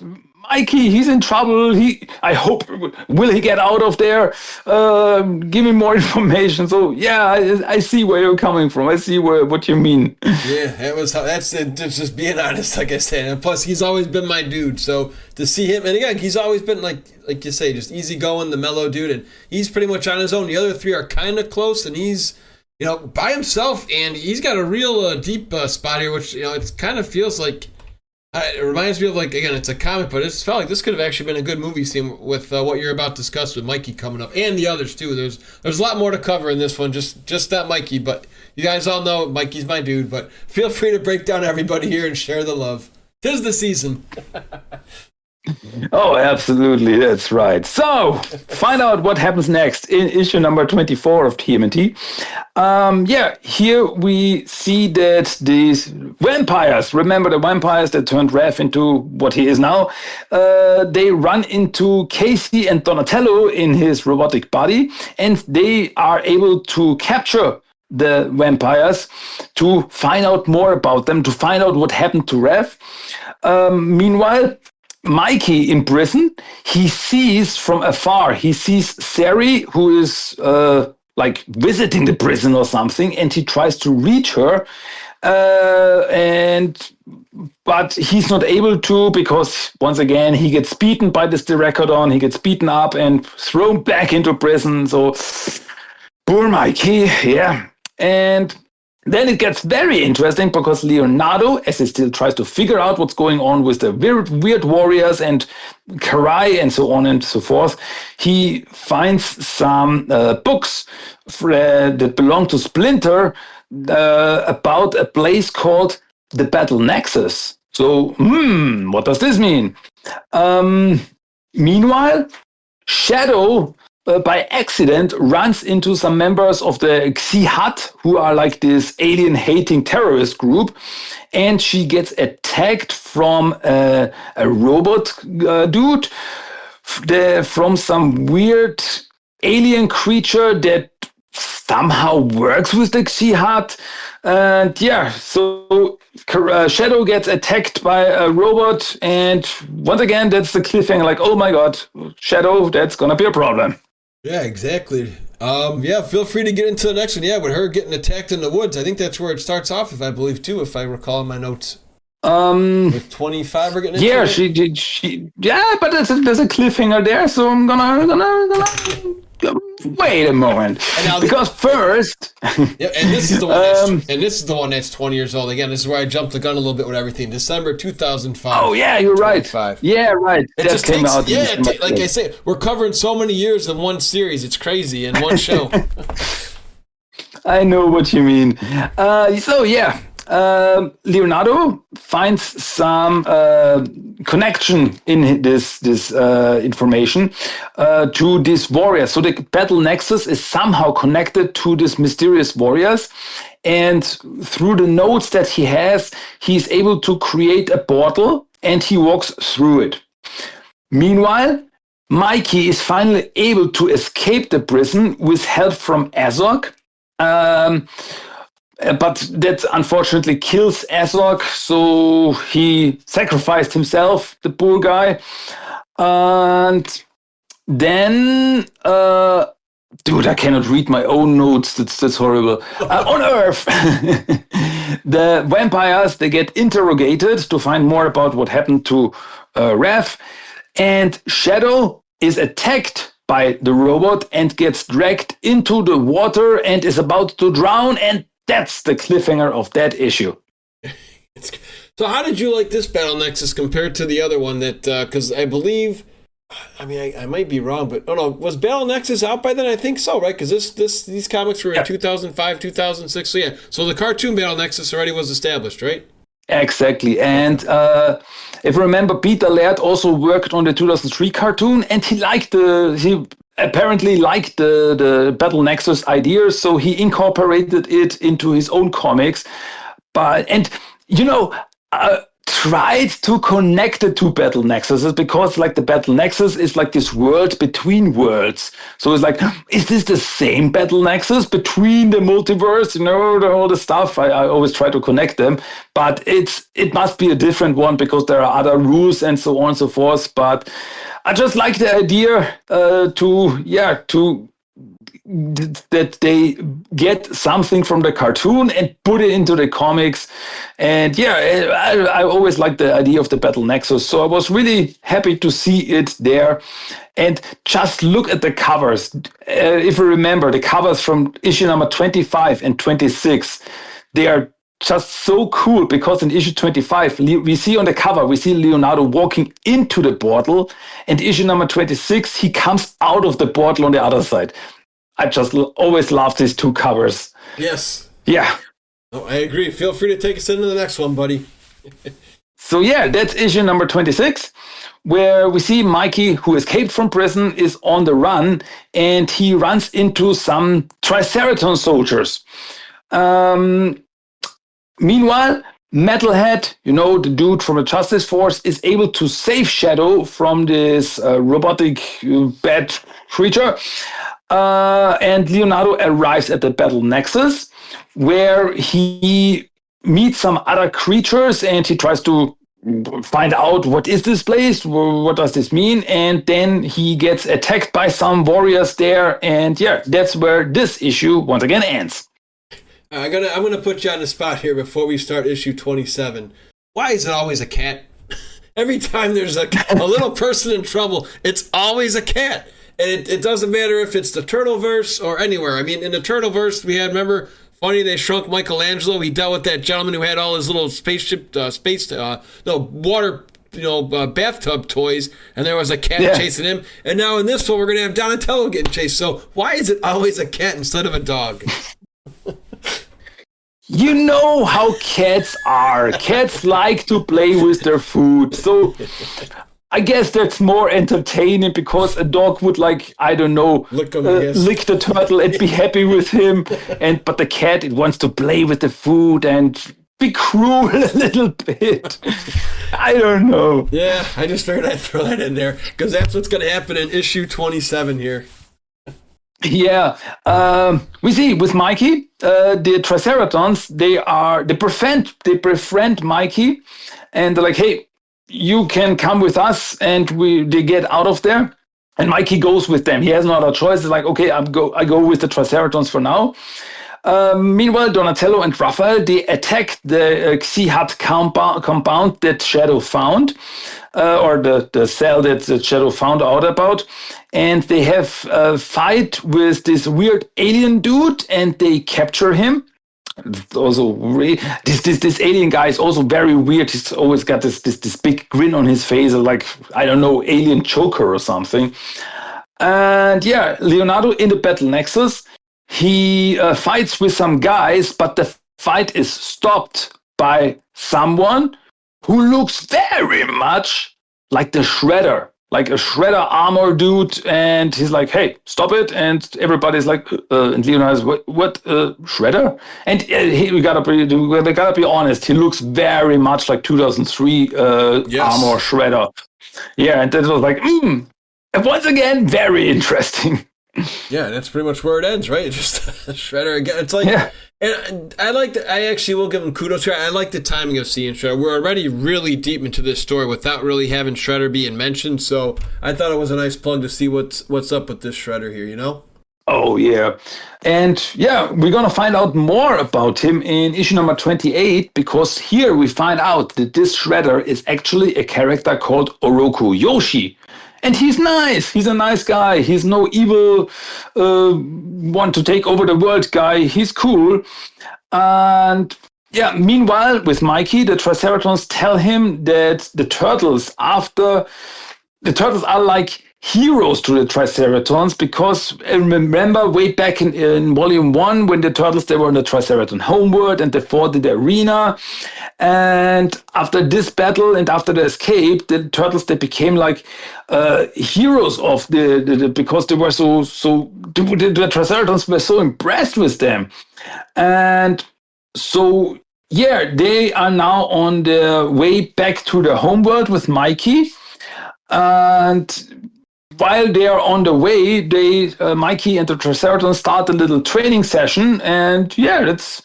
Mikey, he's in trouble. I hope, will he get out of there? Give me more information. So I see where you're coming from. I see what you mean. Yeah, that's just being honest, like I said. And plus, he's always been my dude. So to see him, and again, he's always been like you say, just easygoing, the mellow dude, and he's pretty much on his own. The other three are kind of close, and he's by himself, and he's got a real deep spot here, which it kind of feels like. It reminds me of, like, again, it's a comic, but it's felt like this could have actually been a good movie scene with what you're about to discuss with Mikey coming up, and the others too. There's a lot more to cover in this one, just that Mikey. But you guys all know Mikey's my dude. But feel free to break down everybody here and share the love. 'Tis the season. Oh, absolutely. That's right. So, find out what happens next in issue number 24 of TMNT. Here we see that these vampires, remember the vampires that turned Raph into what he is now, they run into Casey and Donatello in his robotic body, and they are able to capture the vampires to find out more about them, to find out what happened to Raph. Meanwhile, Mikey in prison, he sees from afar, he sees Sari, who is like visiting the prison or something, and he tries to reach her, but he's not able to, because once again he gets beaten by this Direcodon, he gets beaten up and thrown back into prison. So poor Mikey, and then it gets very interesting, because Leonardo, as he still tries to figure out what's going on with the weird warriors and Karai and so on and so forth, he finds some books that belong to Splinter about a place called the Battle Nexus. So, what does this mean? Meanwhile, Shadow, by accident, runs into some members of the Xi-Hat, who are like this alien-hating terrorist group, and she gets attacked from a robot dude from some weird alien creature that somehow works with the Jihad. And yeah, so Shadow gets attacked by a robot. And once again, that's the cliffhanger, like, oh my God, Shadow, that's going to be a problem. Yeah, exactly. Feel free to get into the next one. Yeah, with her getting attacked in the woods. I think that's where it starts off, if I believe, too, if I recall in my notes. With 25 we're getting into yeah, it? she but there's a cliffhanger there, so I'm gonna wait a moment. Because first yeah, and this is the one that's 20 years old. Again, this is where I jumped the gun a little bit with everything. December 2005. Oh yeah, you're right. Yeah, right. It just came out. Yeah, like I say, we're covering so many years in one series. It's crazy in one show. I know what you mean. Leonardo finds some connection in this information to this warrior. So the battle nexus is somehow connected to this mysterious warriors, and through the notes that he has, he's able to create a portal, and he walks through it. Meanwhile, Mikey is finally able to escape the prison with help from Azog. But that unfortunately kills Azog, so he sacrificed himself, the poor guy. And then, dude, I cannot read my own notes. That's horrible. On Earth, the vampires, they get interrogated to find more about what happened to Rev. And Shadow is attacked by the robot and gets dragged into the water and is about to drown, and that's the cliffhanger of that issue. So how did you like this Battle Nexus compared to the other one that, because I believe, I might be wrong, but was Battle Nexus out by then? I think so, right? Because these comics were in 2005, 2006. So yeah, so the cartoon Battle Nexus already was established, right? Exactly. And if you remember, Peter Laird also worked on the 2003 cartoon, and he apparently liked the Battle Nexus idea, so he incorporated it into his own comics. Tried to connect the two Battle Nexuses, because like the Battle Nexus is like this world between worlds. So it's like, is this the same Battle Nexus between the multiverse? All the stuff. I always try to connect them, but it must be a different one because there are other rules and so on and so forth. But I just like the idea that they get something from the cartoon and put it into the comics. And I always liked the idea of the Battle Nexus, so I was really happy to see it there. And just look at the covers. If you remember, the covers from issue number 25 and 26, they are just so cool, because in issue 25, we see on the cover, we see Leonardo walking into the portal, and issue number 26, he comes out of the portal on the other side. I just always love these two covers. Yes. Yeah. Oh, I agree. Feel free to take us into the next one, buddy. So yeah, that's issue number 26, where we see Mikey, who escaped from prison, is on the run, and he runs into some Triceraton soldiers. Meanwhile, Metalhead, the dude from the Justice Force, is able to save Shadow from this robotic bad creature. And Leonardo arrives at the Battle Nexus, where he meets some other creatures, and he tries to find out, what is this place? What does this mean? And then he gets attacked by some warriors there. And that's where this issue once again ends. I'm gonna put you on the spot here before we start issue 27. Why is it always a cat? Every time there's a little person in trouble, it's always a cat. And it doesn't matter if it's the Turtleverse or anywhere. I mean, in the Turtleverse, we had, remember, Funny They Shrunk Michelangelo? He dealt with that gentleman who had all his little water, bathtub toys, and there was a cat chasing him. And now in this one, we're going to have Donatello getting chased. So why is it always a cat instead of a dog? You know how cats are. Cats like to play with their food. So I guess that's more entertaining, because a dog would lick the turtle and be happy with him. But the cat, it wants to play with the food and be cruel a little bit. I don't know. Yeah, I just figured I'd throw that in there, because that's what's going to happen in issue 27 here. Yeah, we see with Mikey, the Triceratons, they befriend Mikey, and they're like, "Hey, you can come with us," and they get out of there, and Mikey goes with them. He has no other choice. It's like, okay, I go with the Triceratons for now. Meanwhile, Donatello and Raphael, they attack the Xi-Hat compound that Shadow found, or the cell that the Shadow found out about. And they have a fight with this weird alien dude, and they capture him. Also, this alien guy is also very weird. He's always got this big grin on his face, like, I don't know, alien Joker or something. And yeah, Leonardo in the Battle Nexus, he fights with some guys, but the fight is stopped by someone who looks very much like the Shredder, like a Shredder armor dude. And he's like, "Hey, stop it!" And everybody's like, and Leonardo's, "What, Shredder?" And we gotta be honest. He looks very much like 2003 armor Shredder. Yeah, and that was like, once again, very interesting. Yeah, that's pretty much where it ends, right? Just Shredder again. It's like, yeah. And I actually will give him kudos here. I like the timing of seeing Shredder. We're already really deep into this story without really having Shredder being mentioned. So I thought it was a nice plug to see what's up with this Shredder here, you know? Oh, yeah. And yeah, we're going to find out more about him in issue number 28, because here we find out that this Shredder is actually a character called Oroku Yoshi. And he's nice. He's a nice guy. He's no evil, want to take over the world guy. He's cool. And yeah, meanwhile, with Mikey, the Triceratons tell him that the turtles are like heroes to the Triceratons, because remember way back in Volume 1 when the turtles, they were in the Triceraton homeworld and they fought in the arena. And after this battle and after the escape, the turtles, they became like heroes of the because they were the Triceratons were so impressed with them. And so yeah, they are now on their way back to their homeworld with Mikey. And while they are on the way, Mikey and the Triceratons start a little training session, and yeah, that's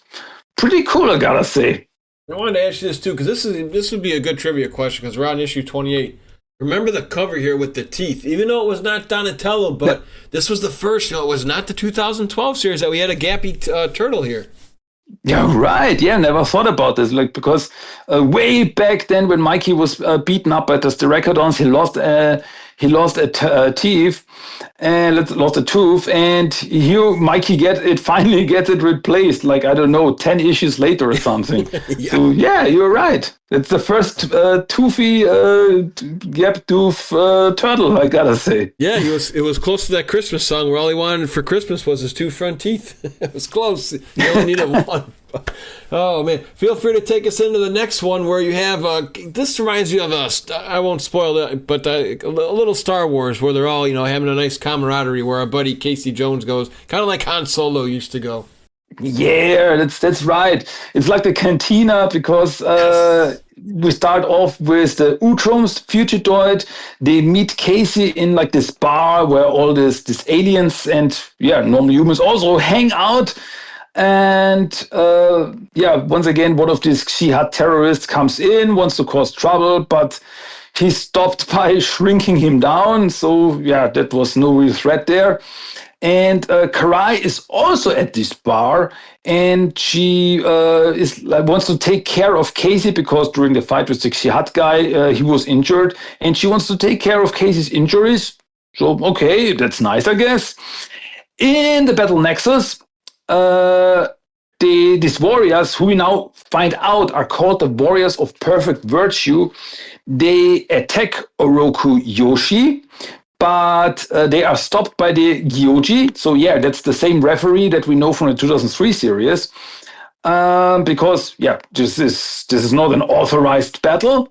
pretty cool, I gotta say. I wanted to ask you this too, because this would be a good trivia question, because we're on issue 28. Remember the cover here with the teeth, even though it was not Donatello, but this was the first. It was not the 2012 series that we had a gappy turtle here. Yeah, right. Yeah, never thought about this. Like, because way back then, when Mikey was beaten up by the Sterechodons, he lost a teeth and lost a tooth, and here Mikey finally gets it replaced. Like, I don't know, 10 issues later or something. Yeah. So yeah, you're right. It's the first toothy gap tooth turtle, I gotta say. Yeah, it was close to that Christmas song where all he wanted for Christmas was his two front teeth. It was close. He only needed one. Oh man, feel free to take us into the next one where you have this reminds me of I won't spoil it, but a little Star Wars where they're all having a nice camaraderie, where our buddy Casey Jones goes, kind of like Han Solo used to go. Yeah, that's right. It's like the cantina, because we start off with the Utroms, Future Droid. They meet Casey in like this bar where all these aliens and normal humans also hang out. And once again, one of these Xi-Hat terrorists comes in, wants to cause trouble, but he's stopped by shrinking him down. So yeah, that was no real threat there. And Karai is also at this bar, and she wants to take care of Casey, because during the fight with the Xi-Hat guy, he was injured, and she wants to take care of Casey's injuries. So okay, that's nice, I guess. In the Battle Nexus, these warriors, who we now find out are called the Warriors of Perfect Virtue, they attack Oroku Yoshi, but they are stopped by the Gyoji. So yeah, that's the same referee that we know from the 2003 series, because this is not an authorized battle.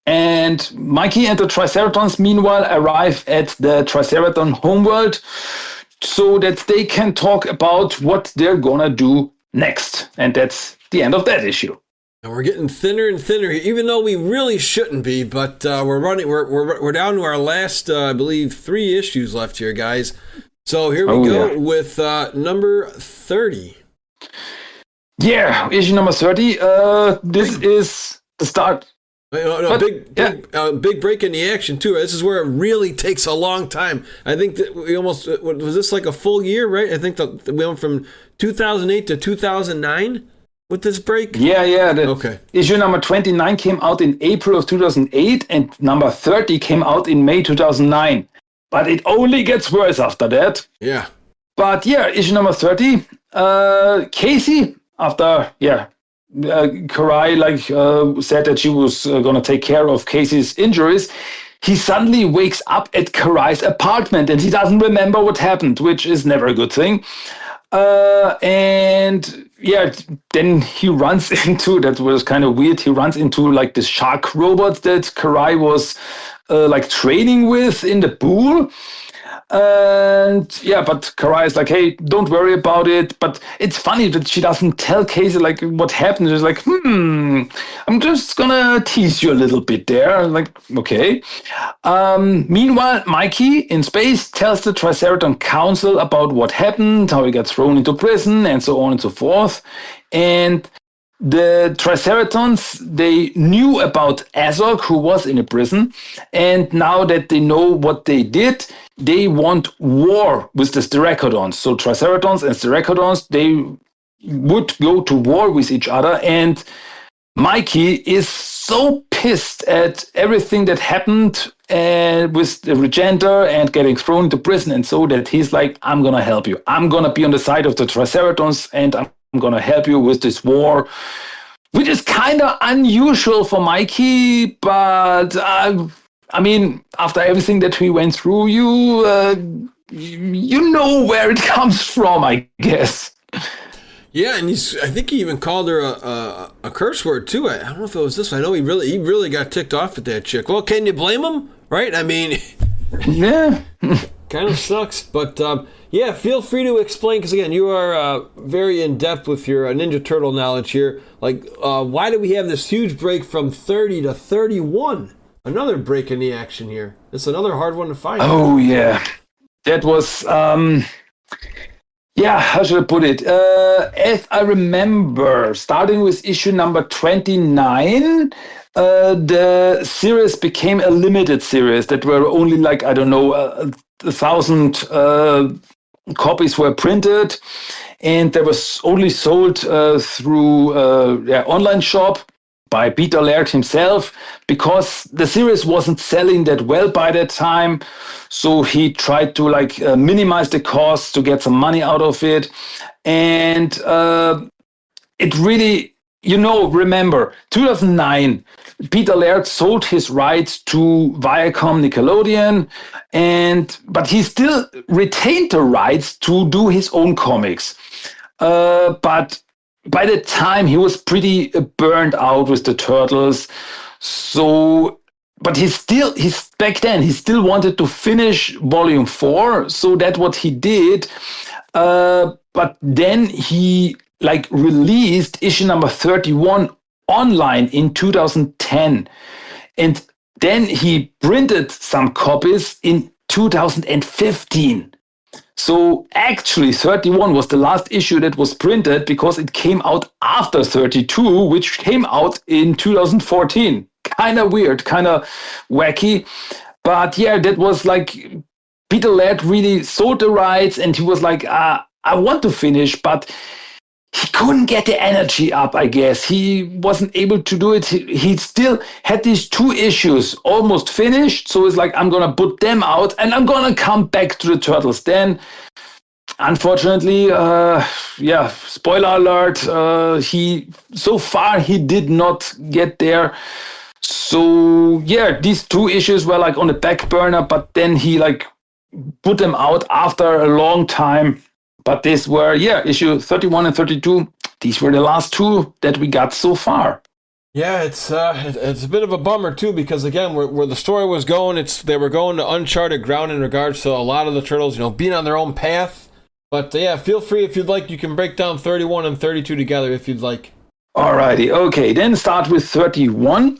And Mikey and the Triceratons meanwhile arrive at the Triceraton homeworld, so that they can talk about what they're gonna do next. And that's the end of that issue. And we're getting thinner and thinner, even though we really shouldn't be. But we're down to our last, I believe, 3 issues left here, guys. So here we go with number 30. Yeah, issue number 30. This is the start. Big break in the action too. This is where it really takes a long time. I think that we almost was this like a full year, right? I think that we went from 2008 to 2009 with this break. Yeah. Okay. Issue number 29 came out in April of 2008, and number 30 came out in May 2009. But it only gets worse after that. Yeah. But yeah, issue number 30. Casey, after Karai said that she was going to take care of Casey's injuries, he suddenly wakes up at Karai's apartment and he doesn't remember what happened, which is never a good thing. Then he runs into, that was kind of weird, he runs into like this shark robot that Karai was training with in the pool. And yeah, but Karai is like, hey, don't worry about it. But it's funny that she doesn't tell Casey like what happened. She's like, I'm just gonna tease you a little bit there. Like, okay. Meanwhile, Mikey in space tells the Triceraton Council about what happened, how he got thrown into prison, and so on and so forth. And the Triceratons, they knew about Azog, who was in a prison, and now that they know what they did, they want war with the Styracoudons. So Triceratons and Styracoudons, they would go to war with each other, and Mikey is so pissed at everything that happened with the Regenter and getting thrown into prison, and so that he's like, I'm gonna help you. I'm gonna be on the side of the Triceratons, and I'm going to help you with this war, which is kind of unusual for Mikey, but I mean, after everything that we went through, you know where it comes from, I guess. Yeah, and I think he even called her a curse word too. I don't know if it was this one. I know he really got ticked off at that chick. Well, can you blame him? Right? I mean, yeah. Kind of sucks, but yeah, feel free to explain, because again, you are very in-depth with your Ninja Turtle knowledge here. Like, why do we have this huge break from 30 to 31? Another break in the action here. It's another hard one to find. Oh, yeah. That was, how should I put it? As I remember, starting with issue number 29, the series became a limited series that were only like, I don't know, 1,000 copies were printed, and they was only sold through online shop by Peter Laird himself, because the series wasn't selling that well by that time. So he tried to minimize the costs to get some money out of it. And it really, remember, 2009, Peter Laird sold his rights to Viacom Nickelodeon, but he still retained the rights to do his own comics. But by the time he was pretty burned out with the Turtles. So, but back then he still wanted to finish Volume 4. So that's what he did. But then he released issue number 31 online in 2010. And then he printed some copies in 2015. So actually 31 was the last issue that was printed, because it came out after 32, which came out in 2014. Kind of weird, kind of wacky. But yeah, that was Peter Laird really sold the rights, and he was like, I want to finish, but he couldn't get the energy up, I guess. He wasn't able to do it. He still had these 2 issues almost finished. So it's like, I'm going to put them out and I'm going to come back to the Turtles. Then, unfortunately, spoiler alert, so far he did not get there. So yeah, these 2 issues were on the back burner, but then he put them out after a long time. But these were, issue 31 and 32. These were the last 2 that we got so far. Yeah, it's a bit of a bummer, too, because, again, where the story was going, they were going to uncharted ground in regards to a lot of the Turtles, being on their own path. But, yeah, feel free, if you'd like, you can break down 31 and 32 together if you'd like. Alrighty, okay. Then start with 31.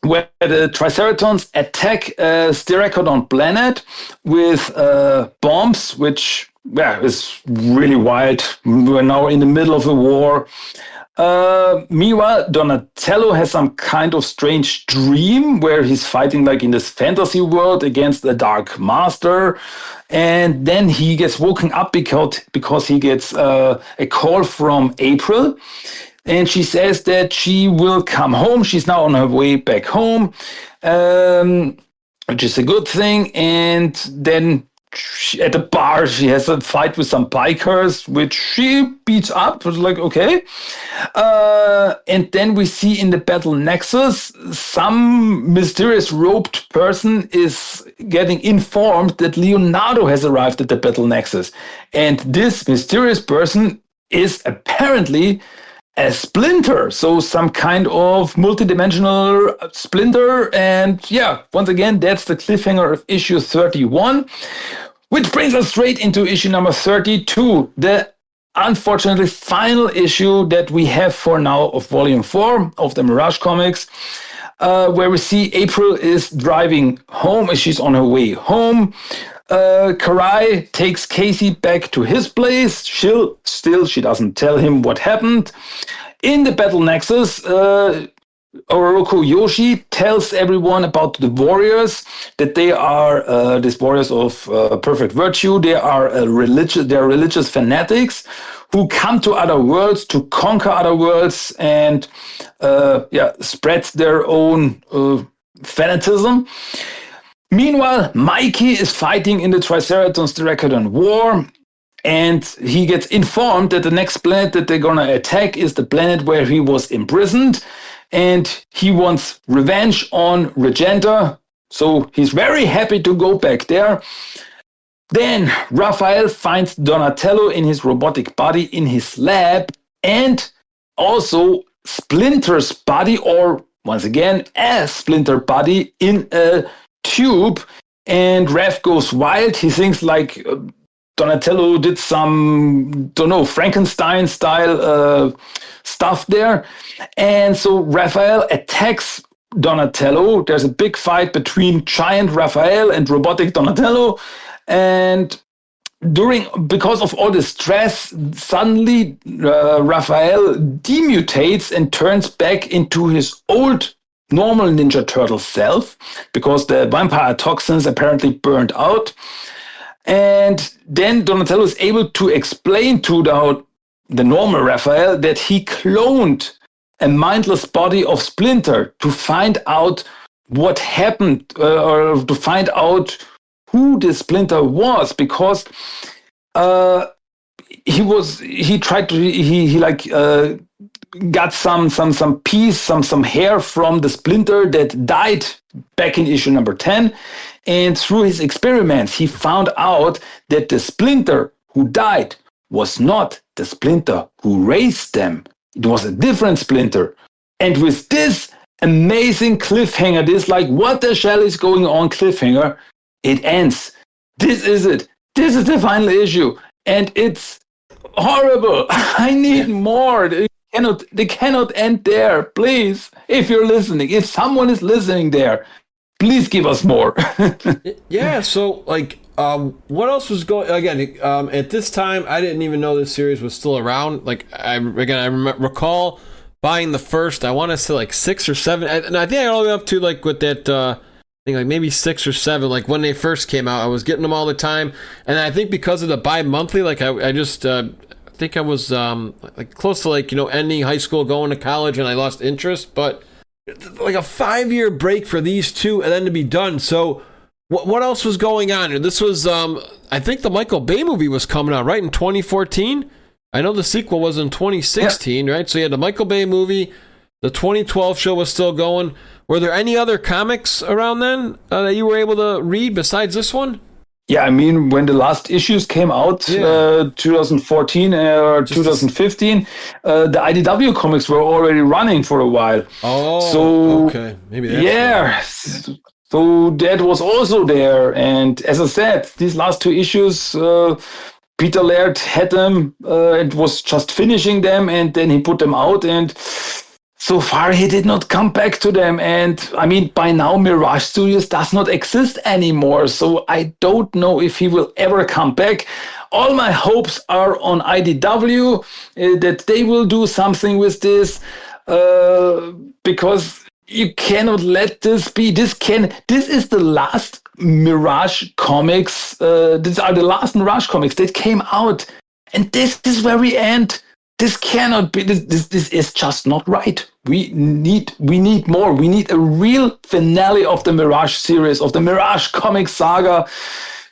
where the Triceratons attack a Styracoton planet with bombs, which is really wild. We're now in the middle of a war. Meanwhile, Donatello has some kind of strange dream where he's fighting like in this fantasy world against the Dark Master. And then he gets woken up because he gets a call from April. And she says that she will come home. She's now on her way back home, which is a good thing. And then at the bar, she has a fight with some bikers, which she beats up. It was like, okay. And then we see in the Battle Nexus, some mysterious robed person is getting informed that Leonardo has arrived at the Battle Nexus. And this mysterious person is apparently a Splinter, so some kind of multidimensional Splinter. And yeah, once again, that's the cliffhanger of issue 31, which brings us straight into issue number 32, the unfortunately final issue that we have for now of volume 4 of the Mirage comics, where we see April is driving home. She's on her way home. Karai takes Casey back to his place. She doesn't tell him what happened. In the Battle Nexus, Oroko Yoshi tells everyone about the warriors, that they are these warriors of perfect virtue. They are religious fanatics who come to other worlds to conquer other worlds and spread their own fanatism. Meanwhile, Mikey is fighting in the Triceratons-Styracoton war, and he gets informed that the next planet that they're going to attack is the planet where he was imprisoned, and he wants revenge on Regenta, so he's very happy to go back there. Then Raphael finds Donatello in his robotic body in his lab, and also Splinter's body, or once again, a Splinter body in a tube, and Raph goes wild. He thinks like Donatello did some, Frankenstein style stuff there. And so Raphael attacks Donatello. There's a big fight between giant Raphael and robotic Donatello. And because of all the stress, suddenly Raphael demutates and turns back into his old normal Ninja Turtle self, because the vampire toxins apparently burned out. And then Donatello is able to explain to the normal Raphael that he cloned a mindless body of Splinter to find out what happened, or to find out who this Splinter was, because got some piece, some hair from the Splinter that died back in issue number 10. And through his experiments, he found out that the Splinter who died was not the Splinter who raised them. It was a different Splinter. And with this amazing cliffhanger, this like, what the hell is going on cliffhanger, it ends. This is it. This is the final issue. And it's horrible. I need more. They cannot end there. Please, if you're listening, if someone is listening there, please give us more. Yeah, so like what else was going again at this time? I didn't even know this series was still around. Like I recall buying the first, I want to say like 6 or 7, and I think I all the way up to like with that I think like maybe 6 or 7, like when they first came out. I was getting them all the time, and I think because of the bi-monthly, like I just I think I was like close to like ending high school, going to college, and I lost interest. But like a 5-year break for these two, and then to be done. So what else was going on? This was I think the Michael Bay movie was coming out right in 2014. I know the sequel was in 2016, right? So you had the Michael Bay movie. The 2012 show was still going. Were there any other comics around then that you were able to read besides this one? Yeah, I mean, when the last issues came out, 2014 or 2015, the IDW comics were already running for a while. Oh, so, okay. Maybe that's right. So that was also there. And as I said, these last 2 issues, Peter Laird had them. It was just finishing them, and then he put them out. And so far he did not come back to them. And I mean, by now Mirage Studios does not exist anymore. So I don't know if he will ever come back. All my hopes are on IDW, that they will do something with this, because you cannot let this be. This is the last Mirage comics. These are the last Mirage comics that came out, and this is where we end. This cannot be. This is just not right. We need more. We need a real finale of the Mirage series, of the Mirage comic saga.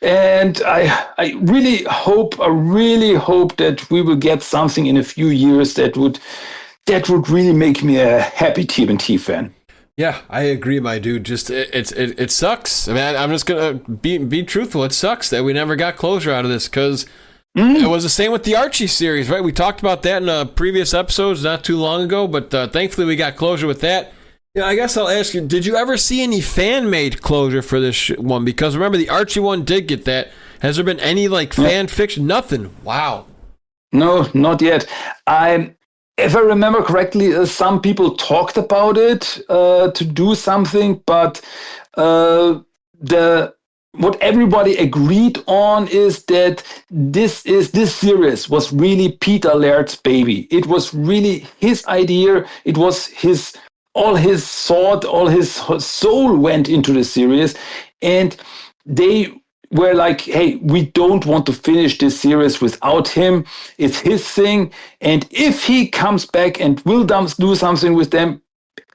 And I really hope that we will get something in a few years that would really make me a happy TMNT fan. Yeah, I agree, my dude. Just it sucks. I mean, I'm just gonna be truthful. It sucks that we never got closure out of this, because it was the same with the Archie series, right? We talked about that in previous episodes not too long ago, but thankfully we got closure with that. Yeah, I guess I'll ask you, did you ever see any fan-made closure for this one? Because remember, the Archie one did get that. Has there been any, like, fan fiction? Nothing. Wow. No, not yet. If I remember correctly, some people talked about it to do something, but what everybody agreed on is that this series was really Peter Laird's baby. It was really his idea. It was all his thought, all his soul went into the series, and they were like, hey, we don't want to finish this series without him. It's his thing. And if he comes back and will do something with them,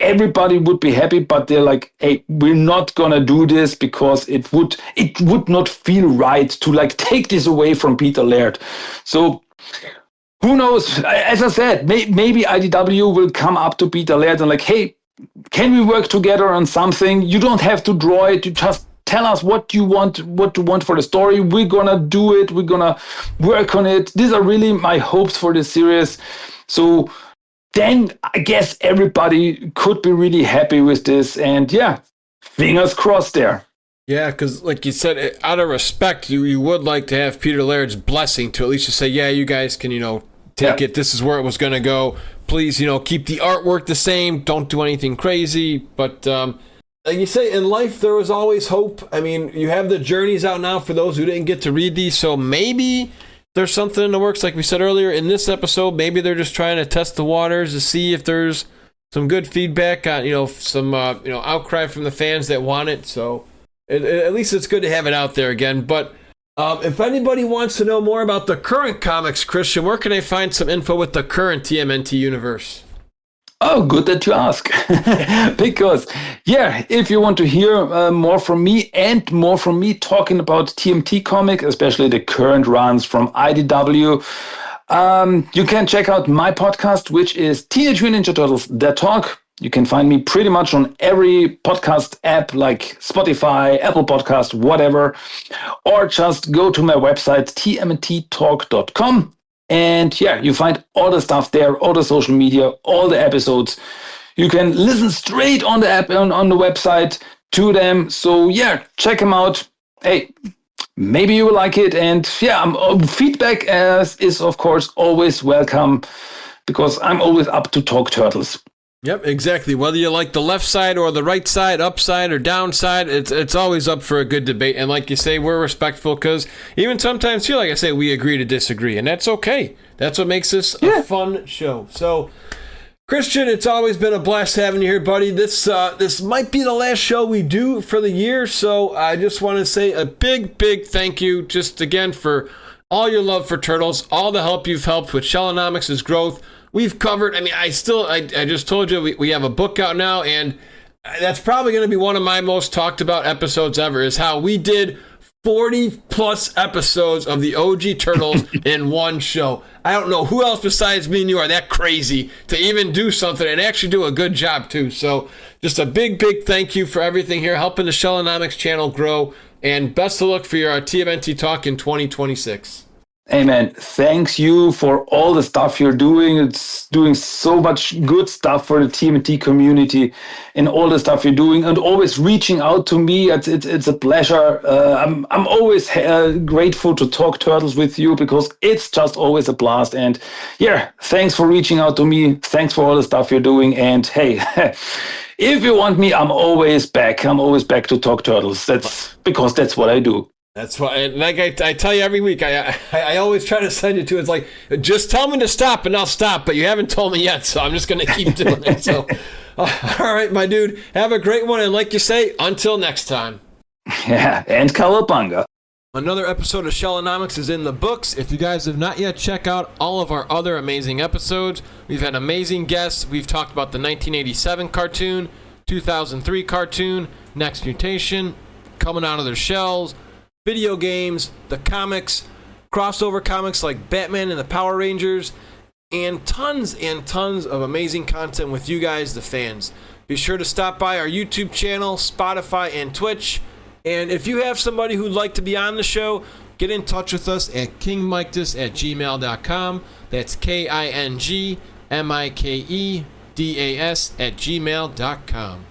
everybody would be happy. But they're like, hey, we're not going to do this, because it would not feel right to like take this away from Peter Laird. So who knows? As I said, maybe IDW will come up to Peter Laird and like, hey, can we work together on something? You don't have to draw it. You just tell us what you want for the story. We're gonna do it. We're gonna work on it. These are really my hopes for this series. So then I guess everybody could be really happy with this. And yeah, fingers crossed there. Yeah, because like you said, out of respect, you would like to have Peter Laird's blessing to at least just say, yeah, you guys can, take it. This is where it was going to go. Please, keep the artwork the same. Don't do anything crazy. But like you say, in life, there was always hope. I mean, you have the journeys out now for those who didn't get to read these. So maybe there's something in the works. Like we said earlier in this episode, maybe they're just trying to test the waters to see if there's some good feedback on, some, outcry from the fans that want it. So at least it's good to have it out there again. But if anybody wants to know more about the current comics, Christian, where can I find some info with the current TMNT universe? Oh, good that you ask. Because, yeah, if you want to hear more from me and more from me talking about TMT comic, especially the current runs from IDW, you can check out my podcast, which is Teenage Mutant Ninja Turtles, The Talk. You can find me pretty much on every podcast app like Spotify, Apple Podcast, whatever. Or just go to my website, TMNTTALK.com. And yeah, you find all the stuff there, all the social media, all the episodes. You can listen straight on the app, on the website to them. So yeah, check them out. Hey, maybe you will like it. And yeah, feedback is of course always welcome, because I'm always up to talk turtles. Yep, exactly. Whether you like the left side or the right side, upside or downside, it's always up for a good debate. And like you say, we're respectful, because even sometimes here, like I say, we agree to disagree, and that's okay. That's what makes this a fun show. So, Christian, it's always been a blast having you here, buddy. This might be the last show we do for the year, so I just want to say a big, big thank you, just again, for all your love for Turtles, all the help you've helped with Shellanomics' growth. We've covered, I just told you, we have a book out now, and that's probably going to be one of my most talked about episodes ever, is how we did 40 plus episodes of the OG Turtles in one show. I don't know who else besides me and you are that crazy to even do something and actually do a good job too. So just a big, big thank you for everything here, helping the Shellanomics channel grow, and best of luck for your TMNT Talk in 2026. Amen. Thanks you for all the stuff you're doing. It's doing so much good stuff for the TMNT community and all the stuff you're doing and always reaching out to me. It's a pleasure. I'm always grateful to talk Turtles with you because it's just always a blast. And yeah, thanks for reaching out to me. Thanks for all the stuff you're doing. And hey, if you want me, I'm always back. I'm always back to talk Turtles. That's because that's what I do. That's why, like I tell you every week, I always try to send you to. It's like, just tell me to stop and I'll stop, but you haven't told me yet, so I'm just going to keep doing it. So, all right, my dude, have a great one, and like you say, until next time. Yeah, and Cowabunga. Another episode of Shellanomics is in the books. If you guys have not yet checked out all of our other amazing episodes, we've had amazing guests. We've talked about the 1987 cartoon, 2003 cartoon, Next Mutation, Coming Out of Their Shells, video games, the comics, crossover comics like Batman and the Power Rangers, and tons of amazing content with you guys, the fans. Be sure to stop by our YouTube channel, Spotify, and Twitch. And if you have somebody who'd like to be on the show, get in touch with us at kingmikedas@gmail.com. That's KINGMIKEDAS@gmail.com.